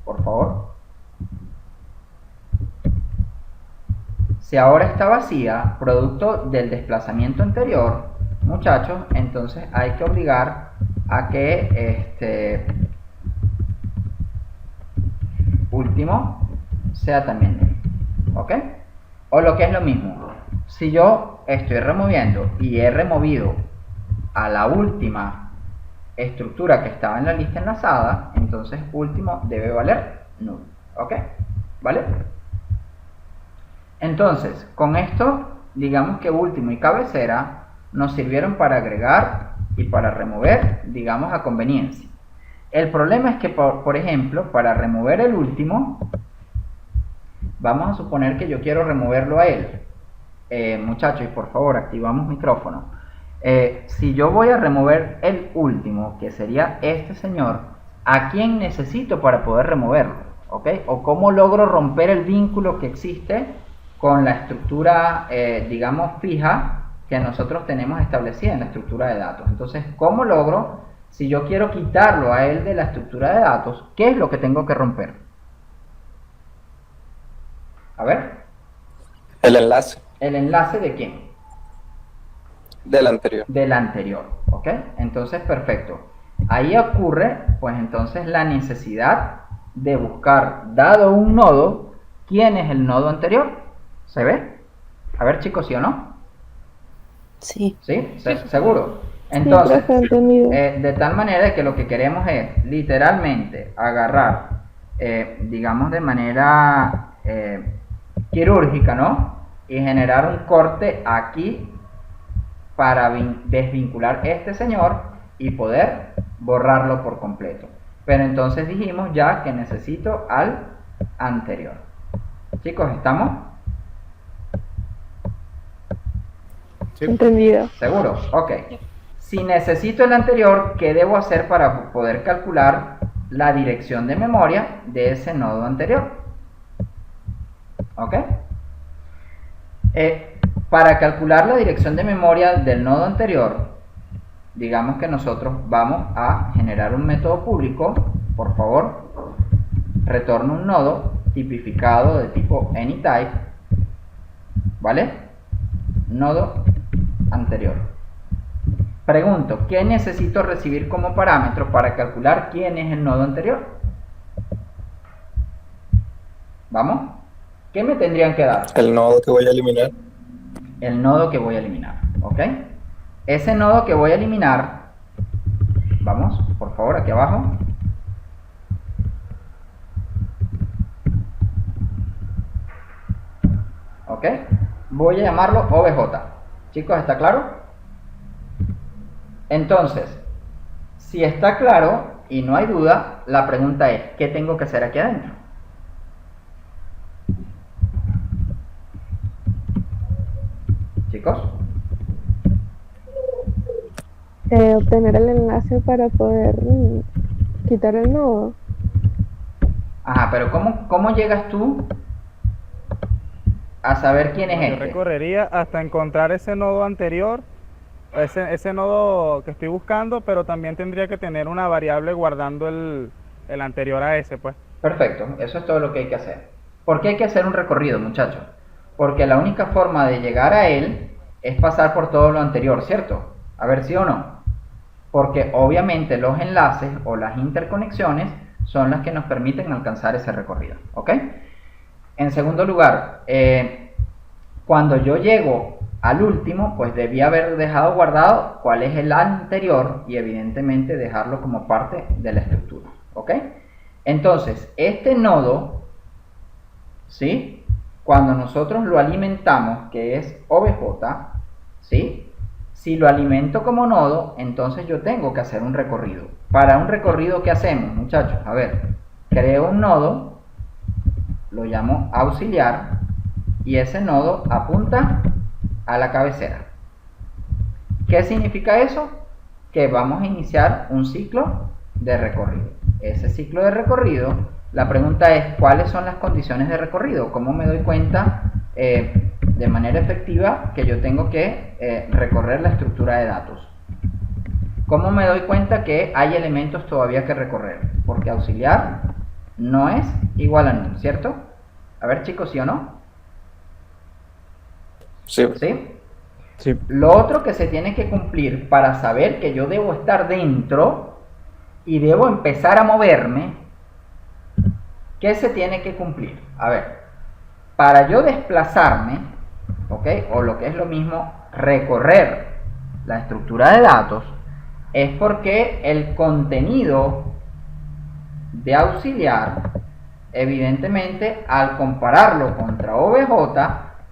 por favor, si ahora está vacía, producto del desplazamiento anterior, muchachos, entonces hay que obligar a que último sea también null, ¿ok? O lo que es lo mismo, si yo estoy removiendo y he removido a la última estructura que estaba en la lista enlazada, entonces último debe valer null, ¿ok? ¿Vale? Entonces, con esto, digamos que último y cabecera nos sirvieron para agregar y para remover, digamos, a conveniencia. El problema es que, por ejemplo, para remover el último, vamos a suponer que yo quiero removerlo a él. Muchachos, por favor, activamos micrófono. Si yo voy a remover el último, que sería este señor, ¿a quién necesito para poder removerlo? ¿Ok? O cómo logro romper el vínculo que existe con la estructura, digamos, fija que nosotros tenemos establecida en la estructura de datos. Entonces, ¿cómo logro, si yo quiero quitarlo a él de la estructura de datos, qué es lo que tengo que romper? A ver. El enlace. ¿El enlace de quién? Del anterior. Del anterior, ¿ok? Entonces, perfecto. Ahí ocurre, pues entonces, la necesidad de buscar, dado un nodo, ¿quién es el nodo anterior? ¿Se ve? A ver, chicos, ¿sí o no? Sí. ¿Sí? ¿Seguro? Entonces, de tal manera que lo que queremos es, literalmente, agarrar, digamos, de manera quirúrgica, ¿no? Y generar un corte aquí para desvincular este señor y poder borrarlo por completo. Pero entonces dijimos ya que necesito al anterior. Chicos, ¿estamos? Sí. Entendido. ¿Seguro? Ok. Si necesito el anterior, ¿qué debo hacer para poder calcular la dirección de memoria de ese nodo anterior? ¿Ok? Para calcular la dirección de memoria del nodo anterior, digamos que nosotros vamos a generar un método público, por favor, retorno un nodo tipificado de tipo AnyType, ¿vale? Nodo anterior. Pregunto, ¿qué necesito recibir como parámetro para calcular quién es el nodo anterior? ¿Vamos? ¿Qué me tendrían que dar? El nodo que voy a eliminar. El nodo que voy a eliminar, ¿ok? Ese nodo que voy a eliminar, vamos, por favor, aquí abajo. ¿Ok? Voy a llamarlo OBJ. Chicos, ¿está claro? Entonces, si está claro y no hay duda, la pregunta es, ¿qué tengo que hacer aquí adentro? Chicos. Obtener el enlace para poder quitar el nodo. Ajá, pero ¿cómo llegas tú a saber quién es Yo este? recorrería hasta encontrar ese nodo anterior, ese nodo que estoy buscando, pero también tendría que tener una variable guardando el anterior a ese, pues. Perfecto, eso es todo lo que hay que hacer. ¿Por qué hay que hacer un recorrido, muchachos? Porque la única forma de llegar a él es pasar por todo lo anterior, ¿cierto? A ver, ¿sí o no? Porque obviamente los enlaces o las interconexiones son las que nos permiten alcanzar ese recorrido, ¿ok? En segundo lugar, cuando yo llego al último, pues debí haber dejado guardado cuál es el anterior y evidentemente dejarlo como parte de la estructura, ¿ok? Entonces, este nodo, ¿sí? Cuando nosotros lo alimentamos, que es OBJ, ¿sí? Si lo alimento como nodo, entonces yo tengo que hacer un recorrido. Para un recorrido, ¿qué hacemos, muchachos? A ver, creo un nodo, lo llamo auxiliar, y ese nodo apunta a la cabecera. ¿Qué significa eso? Que vamos a iniciar un ciclo de recorrido. Ese ciclo de recorrido, la pregunta es, ¿cuáles son las condiciones de recorrido? ¿Cómo me doy cuenta de manera efectiva que yo tengo que recorrer la estructura de datos? ¿Cómo me doy cuenta que hay elementos todavía que recorrer? Porque auxiliar no es igual a null, ¿cierto? A ver, chicos, ¿sí o no? Sí. ¿Sí? Sí. Lo otro que se tiene que cumplir para saber que yo debo estar dentro y debo empezar a moverme, ¿qué se tiene que cumplir? A ver, para yo desplazarme, ¿ok? O lo que es lo mismo, recorrer la estructura de datos, es porque el contenido de auxiliar, evidentemente, al compararlo contra OBJ,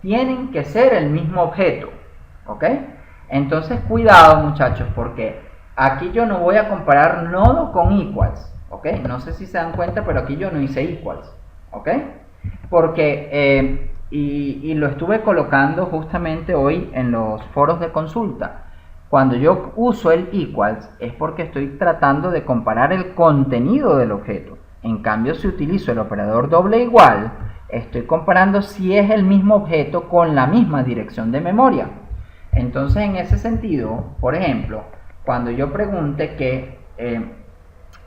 tienen que ser el mismo objeto, ¿ok? Entonces, cuidado, muchachos, porque aquí yo no voy a comparar nodo con equals, ¿ok? No sé si se dan cuenta, pero aquí yo no hice equals, ¿ok? Porque, y lo estuve colocando justamente hoy en los foros de consulta. Cuando yo uso el equals es porque estoy tratando de comparar el contenido del objeto. En cambio, si utilizo el operador doble igual, estoy comparando si es el mismo objeto con la misma dirección de memoria. Entonces, en ese sentido, por ejemplo, cuando yo pregunte que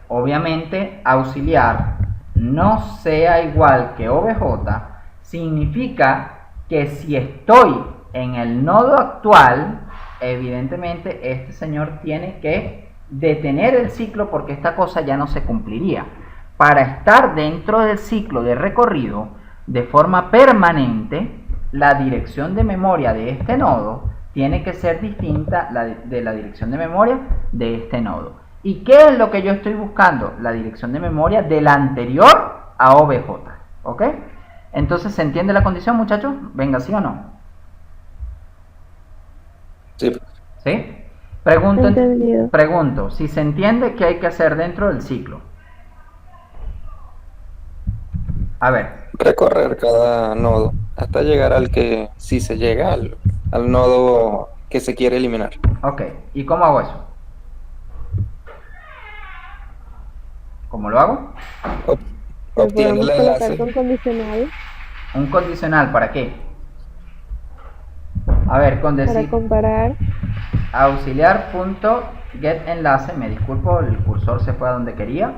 obviamente auxiliar no sea igual que OBJ, significa que si estoy en el nodo actual, evidentemente este señor tiene que detener el ciclo porque esta cosa ya no se cumpliría. Para estar dentro del ciclo de recorrido de forma permanente, la dirección de memoria de este nodo tiene que ser distinta de la dirección de memoria de este nodo. ¿Y qué es lo que yo estoy buscando? La dirección de memoria del anterior a OBJ, ¿ok? Entonces, ¿se entiende la condición, muchachos? Venga, ¿sí o no? Sí. ¿Sí? Entendido. Pregunto, si se entiende, ¿qué hay que hacer dentro del ciclo? A ver. Recorrer cada nodo hasta llegar al que, si se llega al nodo que se quiere eliminar. Ok, ¿y cómo hago eso? ¿Cómo lo hago? Obtiene el Podemos colocar enlace. con condicional ¿Un condicional para qué? A ver, con para decir comparar. auxiliar.getEnlace, me disculpo, el cursor se fue a donde quería.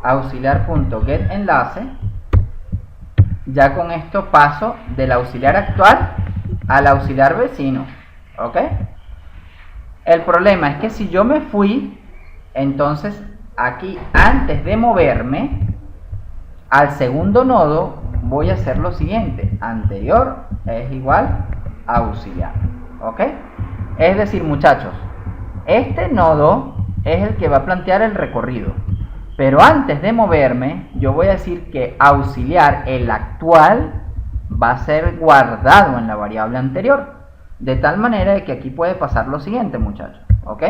Auxiliar.getEnlace, ya con esto paso del auxiliar actual al auxiliar vecino, ¿ok? El problema es que si yo me fui, entonces aquí antes de moverme al segundo nodo voy a hacer lo siguiente: anterior es igual a auxiliar, ¿ok? Es decir, muchachos, este nodo es el que va a plantear el recorrido, pero antes de moverme yo voy a decir que auxiliar, el actual, va a ser guardado en la variable anterior, de tal manera de que aquí puede pasar lo siguiente, muchachos, ¿ok?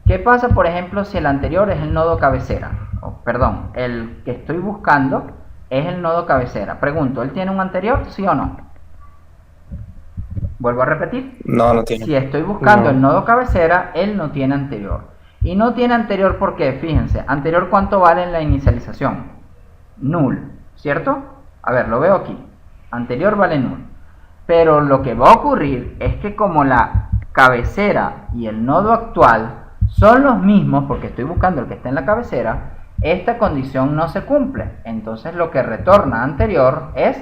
¿Qué pasa, por ejemplo, si el anterior es el nodo cabecera? Perdón, el que estoy buscando es el nodo cabecera. Pregunto, ¿él tiene un anterior, sí o no? Vuelvo a repetir. No, no tiene. Si estoy buscando No. el nodo cabecera, él no tiene anterior. Y no tiene anterior porque, fíjense, anterior ¿cuánto vale en la inicialización? Null, ¿cierto? A ver, lo veo aquí. Anterior vale null. Pero lo que va a ocurrir es que como la cabecera y el nodo actual son los mismos, porque estoy buscando el que está en la cabecera, esta condición no se cumple. Entonces lo que retorna anterior es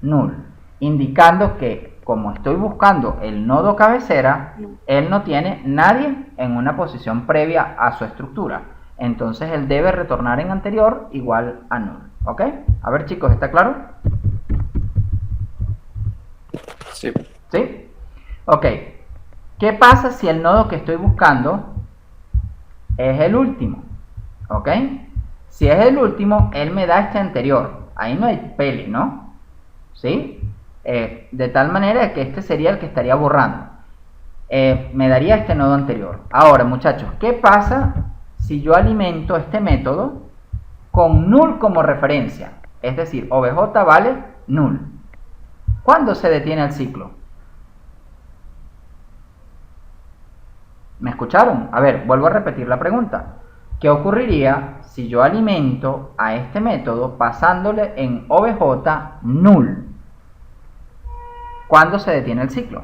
null, indicando que como estoy buscando el nodo cabecera, él no tiene nadie en una posición previa a su estructura. Entonces él debe retornar en anterior igual a null. ¿Ok? A ver, chicos, ¿está claro? Sí. ¿Sí? Ok. ¿Qué pasa si el nodo que estoy buscando es el último? ¿Ok? Si es el último, él me da este anterior. Ahí no hay pele, ¿no? ¿Sí? De tal manera que este sería el que estaría borrando. Me daría este nodo anterior. Ahora, muchachos, ¿qué pasa si yo alimento este método con null como referencia? Es decir, obj vale null. ¿Cuándo se detiene el ciclo? ¿Me escucharon? A ver, vuelvo a repetir la pregunta. ¿Qué ocurriría si yo alimento a este método pasándole en obj null? ¿Cuándo se detiene el ciclo?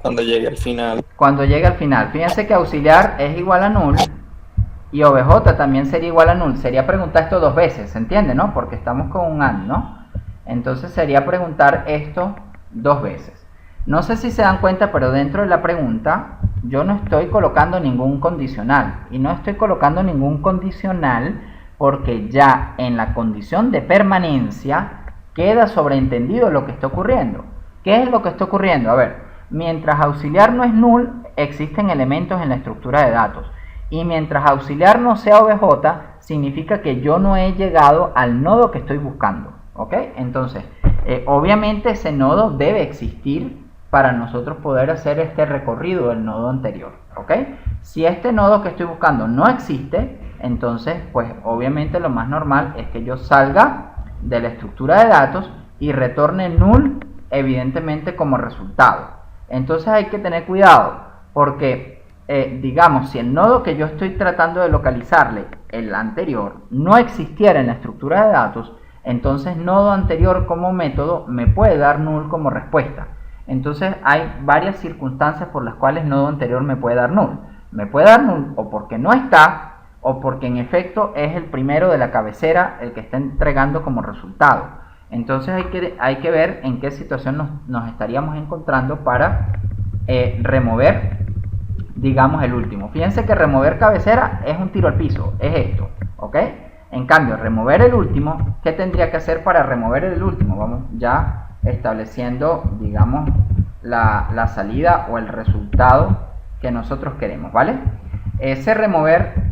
Cuando llegue al final. Cuando llegue al final. Fíjense que auxiliar es igual a null y obj también sería igual a null. Sería preguntar esto dos veces, ¿se entiende, no? Porque estamos con un and, ¿no? Entonces sería preguntar esto dos veces. No sé si se dan cuenta, pero dentro de la pregunta yo no estoy colocando ningún condicional. Y no estoy colocando ningún condicional porque ya en la condición de permanencia queda sobreentendido lo que está ocurriendo. ¿Qué es lo que está ocurriendo? A ver, mientras auxiliar no es null, existen elementos en la estructura de datos. Y mientras auxiliar no sea obj, significa que yo no he llegado al nodo que estoy buscando. ¿Ok? Entonces, obviamente ese nodo debe existir para nosotros poder hacer este recorrido del nodo anterior. ¿Ok? Si este nodo que estoy buscando no existe, entonces, pues obviamente lo más normal es que yo salga de la estructura de datos y retorne null, evidentemente, como resultado. Entonces hay que tener cuidado porque, digamos, si el nodo que yo estoy tratando de localizarle, el anterior, no existiera en la estructura de datos, entonces nodo anterior como método me puede dar null como respuesta. Entonces hay varias circunstancias por las cuales nodo anterior me puede dar null. Me puede dar null o porque no está, o porque en efecto es el primero de la cabecera el que está entregando como resultado. Entonces hay que ver en qué situación nos estaríamos encontrando para remover, digamos, el último. Fíjense que remover cabecera es un tiro al piso, es esto, ¿ok? En cambio, remover el último, ¿qué tendría que hacer para remover el último? Vamos ya estableciendo, digamos, la salida o el resultado que nosotros queremos, ¿vale? Ese remover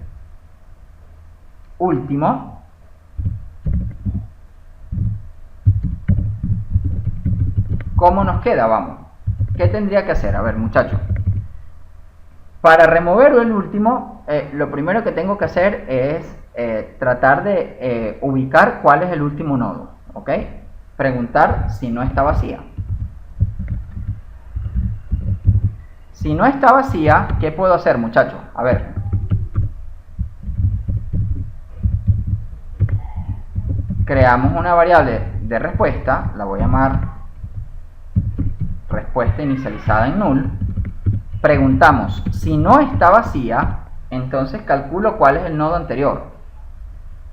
último ¿cómo nos queda? Vamos, ¿qué tendría que hacer? A ver, muchachos, para remover el último, lo primero que tengo que hacer es tratar de ubicar cuál es el último nodo, ¿ok? Preguntar si no está vacía. Si no está vacía, ¿qué puedo hacer, muchachos? A ver, creamos una variable de respuesta, la voy a llamar respuesta inicializada en null. Preguntamos si no está vacía, entonces calculo cuál es el nodo anterior.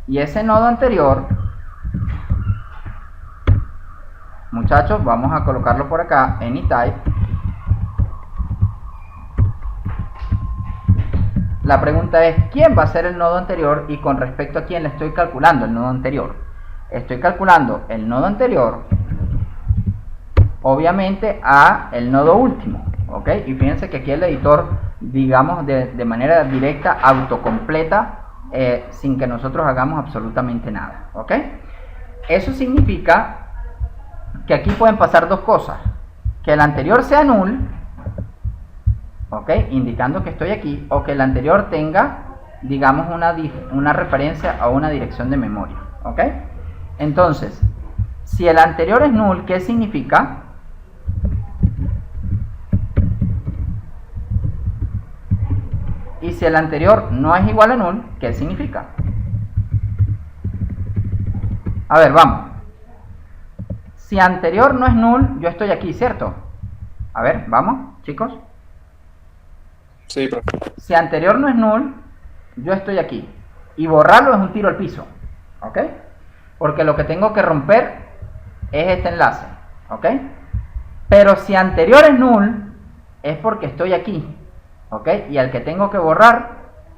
Y ese nodo anterior muchachos, vamos a colocarlo por acá, anytype. La pregunta es, ¿quién va a ser el nodo anterior y con respecto a quién le estoy calculando el nodo anterior? Estoy calculando el nodo anterior, obviamente, a el nodo último, ¿ok? Y fíjense que aquí el editor, digamos, de manera directa, autocompleta, sin que nosotros hagamos absolutamente nada, ¿ok? Eso significa que aquí pueden pasar dos cosas: que el anterior sea null, ¿ok? Indicando que estoy aquí, o que el anterior tenga, digamos, una referencia a una dirección de memoria, ¿ok? Entonces, si el anterior es null, ¿qué significa? Y si el anterior no es igual a null, ¿qué significa? A ver, vamos. Si anterior no es null, yo estoy aquí, ¿cierto? A ver, vamos, chicos. Sí, profe. Si anterior no es null, yo estoy aquí. Y borrarlo es un tiro al piso, ¿ok? Porque lo que tengo que romper es este enlace, ¿ok? Pero si anterior es null, es porque estoy aquí, ¿ok? Y al que tengo que borrar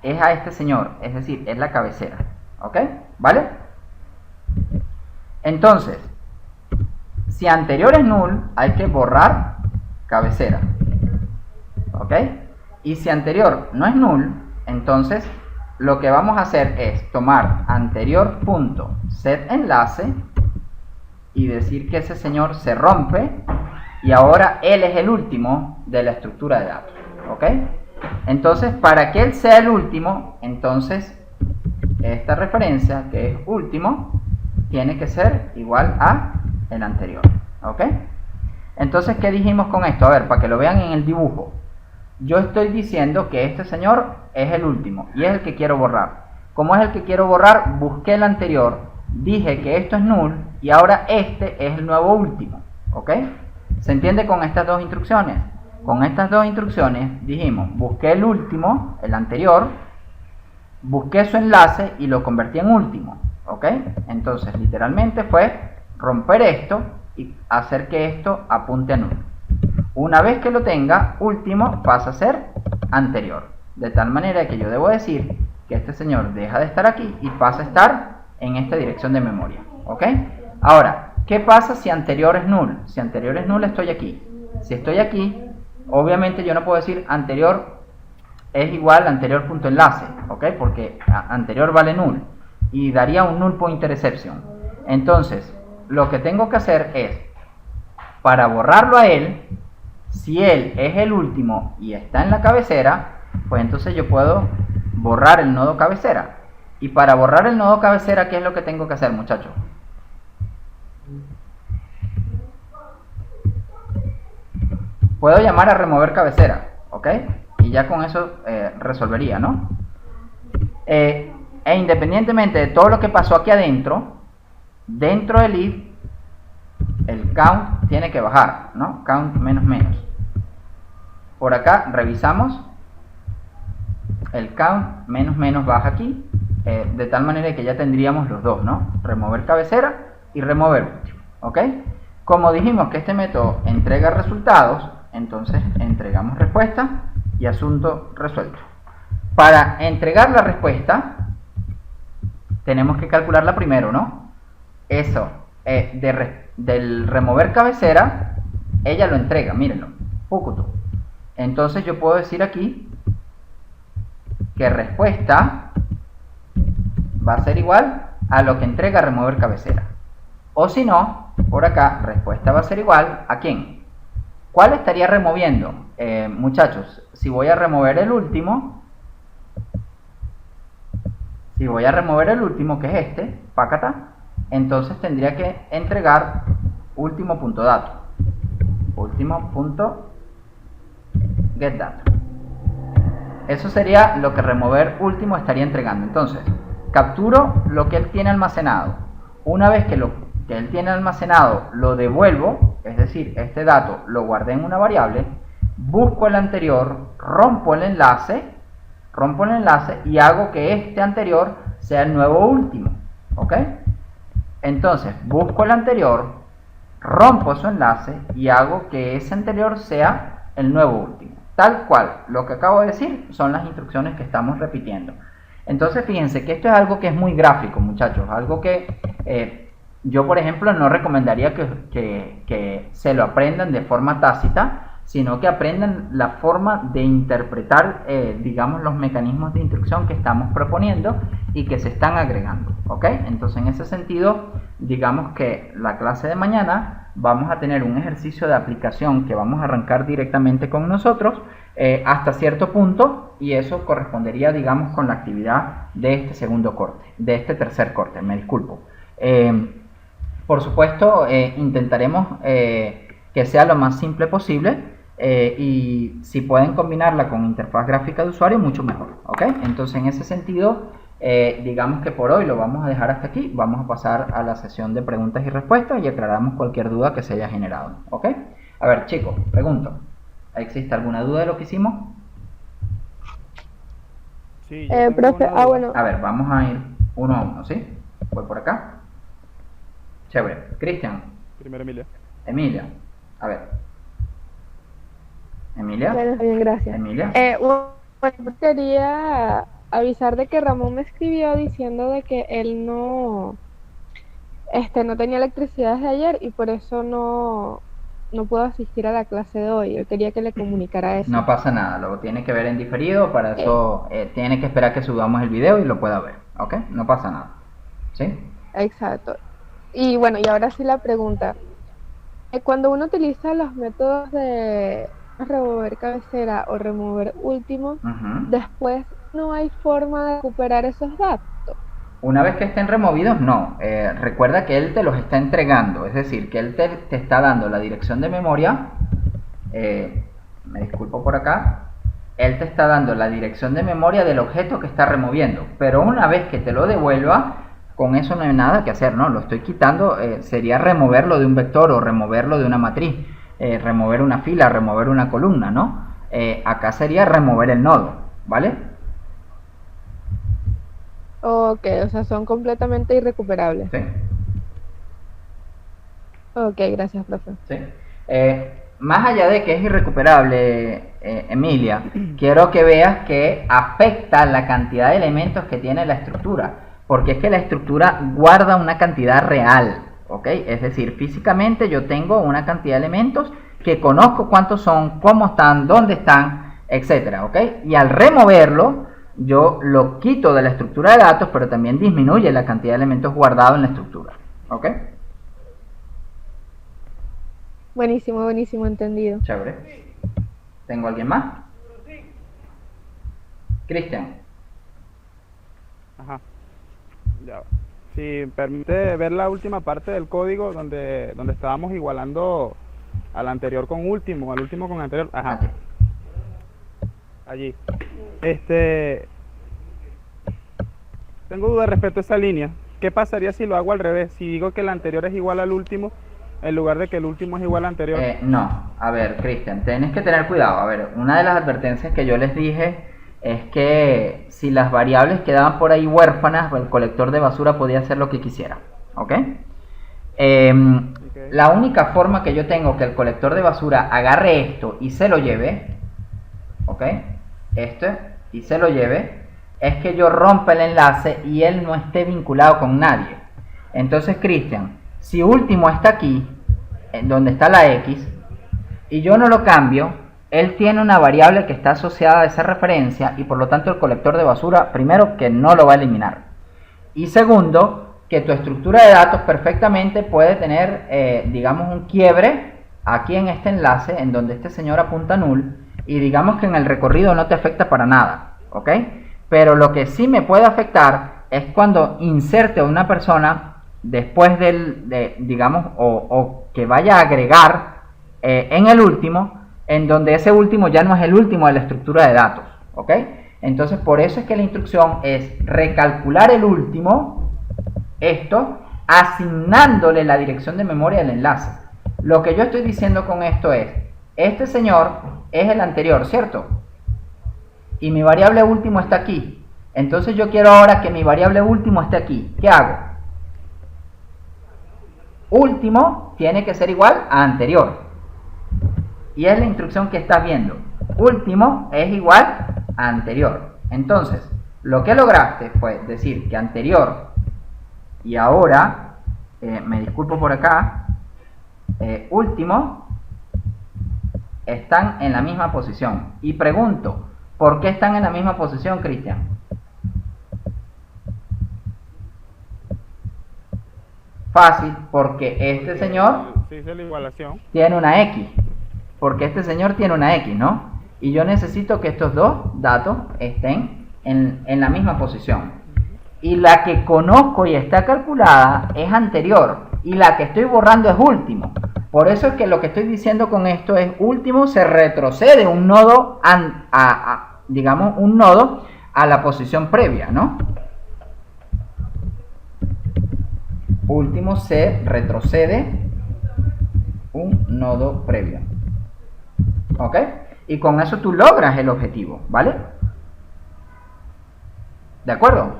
es a este señor, es decir, es la cabecera, ¿ok? ¿Vale? Entonces, si anterior es null, hay que borrar cabecera, ¿ok? Y si anterior no es null, entonces lo que vamos a hacer es tomar anterior.setEnlace y decir que ese señor se rompe y ahora él es el último de la estructura de datos, ¿ok? Entonces, para que él sea el último, entonces esta referencia, que es último, tiene que ser igual a el anterior, ¿ok? Entonces, ¿qué dijimos con esto? A ver, para que lo vean en el dibujo. Yo estoy diciendo que este señor es el último y es el que quiero borrar. Como es el que quiero borrar, busqué el anterior, dije que esto es null y ahora este es el nuevo último, ¿ok? ¿Se entiende con estas dos instrucciones? Con estas dos instrucciones dijimos, busqué el último, el anterior, busqué su enlace y lo convertí en último, ¿ok? Entonces, literalmente fue romper esto y hacer que esto apunte a null. Una vez que lo tenga, último pasa a ser anterior. De tal manera que yo debo decir que este señor deja de estar aquí y pasa a estar en esta dirección de memoria, ¿ok? Ahora, ¿qué pasa si anterior es null? Si anterior es null, estoy aquí. Si estoy aquí, obviamente yo no puedo decir anterior es igual a anterior.enlace, ¿ok? Porque anterior vale null y daría un null pointer exception. Entonces, lo que tengo que hacer es, para borrarlo a él, si él es el último y está en la cabecera, pues entonces yo puedo borrar el nodo cabecera. Y para borrar el nodo cabecera, ¿qué es lo que tengo que hacer, muchachos? Puedo llamar a remover cabecera, ¿ok? Y ya con eso resolvería, ¿no? E independientemente de todo lo que pasó aquí adentro, dentro del if, el count tiene que bajar, ¿no? Count menos menos. Por acá revisamos, el count menos menos baja aquí, de tal manera que ya tendríamos los dos, ¿no? Remover cabecera y remover último, ¿ok? Como dijimos que este método entrega resultados, entonces entregamos respuesta y asunto resuelto. Para entregar la respuesta, tenemos que calcularla primero, ¿no? Eso, del remover cabecera, ella lo entrega, mírenlo, Pukutu. Entonces yo puedo decir aquí que respuesta va a ser igual a lo que entrega remover cabecera. O si no, por acá, respuesta va a ser igual a ¿quién? ¿Cuál estaría removiendo? Muchachos, si voy a remover el último, que es este, pácata, entonces tendría que entregar último.dato, último.getDato. Eso sería lo que remover último estaría entregando. Entonces, capturo lo que él tiene almacenado. Una vez que lo que él tiene almacenado lo devuelvo, es decir, este dato lo guardé en una variable, busco el anterior, rompo el enlace y hago que este anterior sea el nuevo último, ¿ok? Entonces, busco el anterior, rompo su enlace y hago que ese anterior sea el nuevo último. Tal cual, lo que acabo de decir son las instrucciones que estamos repitiendo. Entonces fíjense que esto es algo que es muy gráfico, muchachos, algo que yo, por ejemplo, no recomendaría que se lo aprendan de forma tácita, sino que aprendan la forma de interpretar, digamos, los mecanismos de instrucción que estamos proponiendo y que se están agregando, ¿ok? Entonces, en ese sentido, digamos que la clase de mañana vamos a tener un ejercicio de aplicación que vamos a arrancar directamente con nosotros hasta cierto punto, y eso correspondería, digamos, con la actividad de este segundo corte, de este tercer corte, me disculpo. Por supuesto, intentaremos que sea lo más simple posible. Y si pueden combinarla con interfaz gráfica de usuario, mucho mejor, ¿ok? Entonces, en ese sentido, digamos que por hoy lo vamos a dejar hasta aquí. Vamos a pasar a la sesión de preguntas y respuestas y aclaramos cualquier duda que se haya generado, ¿ok? A ver, chicos, pregunto, ¿existe alguna duda de lo que hicimos? Sí, yo tengo Profe, una duda. bueno, A ver, vamos a ir uno a uno, ¿sí? Voy por acá. Chévere. Cristian, Primero Emilia. Emilia, a ver. Emilia, bueno, bien, gracias. Emilia. Bueno, quería avisar de que Ramón me escribió diciendo de que él no tenía electricidad desde ayer y por eso no puedo asistir a la clase de hoy. Yo quería que le comunicara eso. No pasa nada, lo tiene que ver en diferido, para eso tiene que esperar que subamos el video y lo pueda ver, ¿ok? No pasa nada, ¿sí? Exacto. Y bueno, y ahora sí la pregunta. Cuando uno utiliza los métodos de remover cabecera o remover último, Ujú. después no hay forma de recuperar esos datos. Una vez que estén removidos, no. Recuerda que él te los está entregando, es decir, que él te está dando la dirección de memoria. Me disculpo por acá. Él te está dando la dirección de memoria del objeto que está removiendo, pero una vez que te lo devuelva, con eso no hay nada que hacer, ¿no? Lo estoy quitando, sería removerlo de un vector o removerlo de una matriz, remover una fila, remover una columna, ¿no? Acá sería remover el nodo, ¿vale? Ok, o sea, son completamente irrecuperables. Sí. Ok, gracias, profe. ¿Sí? Más allá de que es irrecuperable, Emilia, quiero que veas que afecta la cantidad de elementos que tiene la estructura, porque es que la estructura guarda una cantidad real, ¿ok? Es decir, físicamente yo tengo una cantidad de elementos que conozco cuántos son, cómo están, dónde están, etcétera, ¿ok? Y al removerlo, yo lo quito de la estructura de datos, pero también disminuye la cantidad de elementos guardados en la estructura, ¿ok? Buenísimo, buenísimo, entendido. Chévere. ¿Tengo alguien más? Cristian. Ajá. Ya va. Si permite ver la última parte del código donde estábamos igualando al anterior con último, al último con anterior. Ajá. Aquí. Allí. Tengo duda respecto a esa línea. ¿Qué pasaría si lo hago al revés? Si digo que el anterior es igual al último, en lugar de que el último es igual al anterior. No, a ver, Cristian, tienes que tener cuidado. A ver, una de las advertencias que yo les dije es que si las variables quedaban por ahí huérfanas, el colector de basura podía hacer lo que quisiera, ¿ok? La única forma que yo tengo que el colector de basura agarre esto y se lo lleve, ¿ok? Esto, y se lo lleve, es que yo rompa el enlace y él no esté vinculado con nadie. Entonces, Cristian, si último está aquí, en donde está la X, y yo no lo cambio, él tiene una variable que está asociada a esa referencia y por lo tanto el colector de basura, primero, que no lo va a eliminar. Y segundo, que tu estructura de datos perfectamente puede tener, digamos, un quiebre aquí en este enlace, en donde este señor apunta null, y digamos que en el recorrido no te afecta para nada, ¿ok? Pero lo que sí me puede afectar es cuando inserte a una persona después digamos, o que vaya a agregar en el último, en donde ese último ya no es el último de la estructura de datos, ¿ok? Entonces, por eso es que la instrucción es recalcular el último, esto, asignándole la dirección de memoria del enlace. Lo que yo estoy diciendo con esto es, este señor es el anterior, ¿cierto? Y mi variable último está aquí. Entonces yo quiero ahora que mi variable último esté aquí. ¿Qué hago? último tiene que ser igual a anterior. Y es la instrucción que estás viendo. Último es igual a anterior. Entonces, lo que lograste fue decir que anterior y ahora, me disculpo por acá, último, están en la misma posición. Y pregunto, ¿por qué están en la misma posición, Cristian? Fácil, porque este señor Sí, hice la igualación. tiene una X. Porque este señor tiene una X, ¿no? Y yo necesito que estos dos datos estén en la misma posición. Y la que conozco y está calculada es anterior. Y la que estoy borrando es último. Por eso es que lo que estoy diciendo con esto es último se retrocede un nodo digamos un nodo a la posición previa, ¿no? Último se retrocede un nodo previo. ¿Ok? Y con eso tú logras el objetivo, ¿vale? ¿De acuerdo?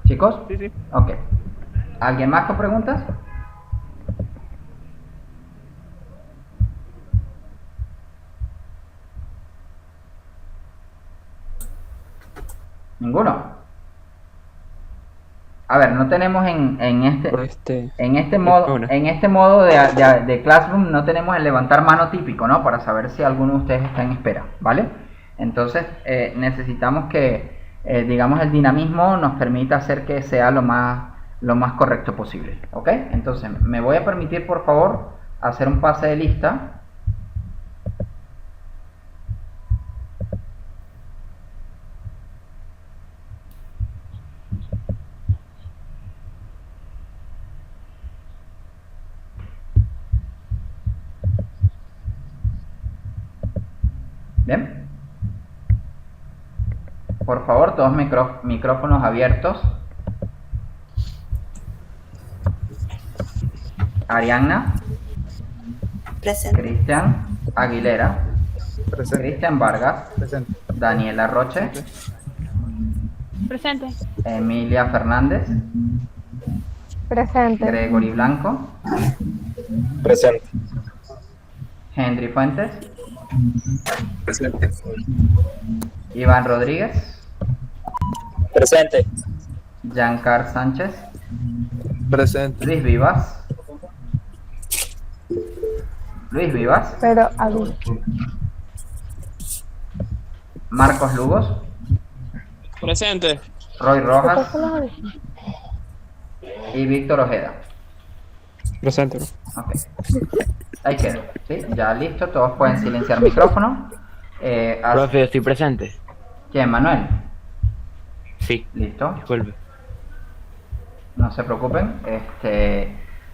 ¿Chicos? Sí, sí. Ok. ¿Alguien más con preguntas? ¿Ninguno? A ver, no tenemos en este modo de Classroom, no tenemos el levantar mano típico, ¿no? Para saber si alguno de ustedes está en espera, ¿vale? Entonces, necesitamos que, digamos, el dinamismo nos permita hacer que sea lo más correcto posible, ¿ok? Entonces, me voy a permitir, por favor, hacer un pase de lista. Bien. Por favor, todos micrófonos abiertos. Arianna. Presente. Cristian Aguilera. Presente. Cristian Vargas. Presente. Daniela Roche. Presente. Emilia Fernández. Presente. Gregory Blanco. Presente. Henry Fuentes. Presente. Iván Rodríguez. Presente. Giancar Sánchez. Presente. Luis Vivas. Luis Vivas. Pero a ver, Marcos Lugos. Presente. Roy Rojas. ¿qué pasa? Y Víctor Ojeda. Presente. Ok. Ahí queda. ¿Sí? Ya listo. Todos pueden silenciar micrófono. Profe, yo estoy presente. ¿Quién? Manuel. Sí, Listo. disculpe. No se preocupen.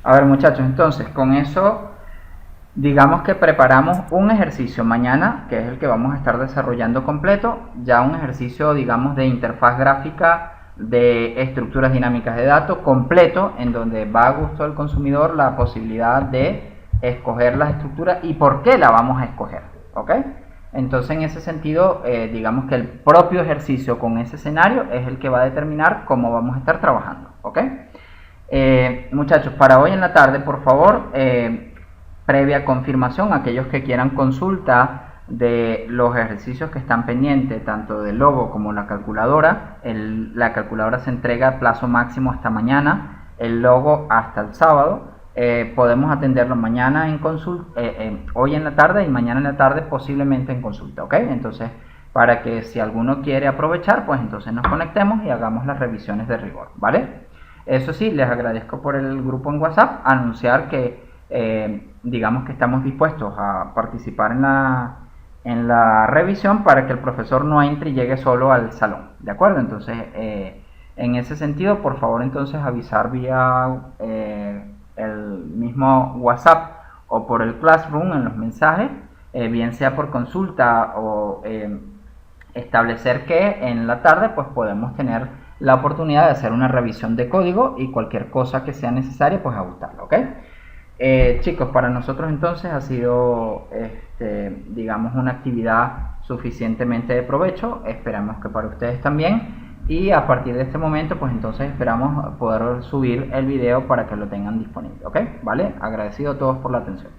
A ver, muchachos, entonces con eso digamos que preparamos un ejercicio mañana, que es el que vamos a estar desarrollando completo, ya un ejercicio, digamos, de interfaz gráfica de estructuras dinámicas de datos completo, en donde va a gusto del consumidor la posibilidad de escoger la estructura y por qué la vamos a escoger, ¿ok? Entonces, en ese sentido, digamos que el propio ejercicio con ese escenario es el que va a determinar cómo vamos a estar trabajando, ¿ok? Muchachos, para hoy en la tarde, por favor, previa confirmación, aquellos que quieran consulta de los ejercicios que están pendientes, tanto del logo como la calculadora. La calculadora se entrega a plazo máximo hasta mañana, el logo hasta el sábado. Podemos atenderlo mañana en consulta, hoy en la tarde y mañana en la tarde posiblemente en consulta, ¿ok? Entonces, para que si alguno quiere aprovechar, pues entonces nos conectemos y hagamos las revisiones de rigor, ¿vale? Eso sí, les agradezco por el grupo en WhatsApp, anunciar que digamos que estamos dispuestos a participar en la revisión para que el profesor no entre y llegue solo al salón, ¿de acuerdo? Entonces, en ese sentido, por favor, entonces avisar vía el mismo WhatsApp o por el Classroom en los mensajes, bien sea por consulta o establecer que en la tarde pues podemos tener la oportunidad de hacer una revisión de código y cualquier cosa que sea necesaria pues ajustarlo, ¿ok? Chicos, para nosotros entonces ha sido digamos una actividad suficientemente de provecho, esperamos que para ustedes también, Y a partir de este momento, pues entonces esperamos poder subir el video para que lo tengan disponible, ¿ok? ¿Vale? Agradecido a todos por la atención.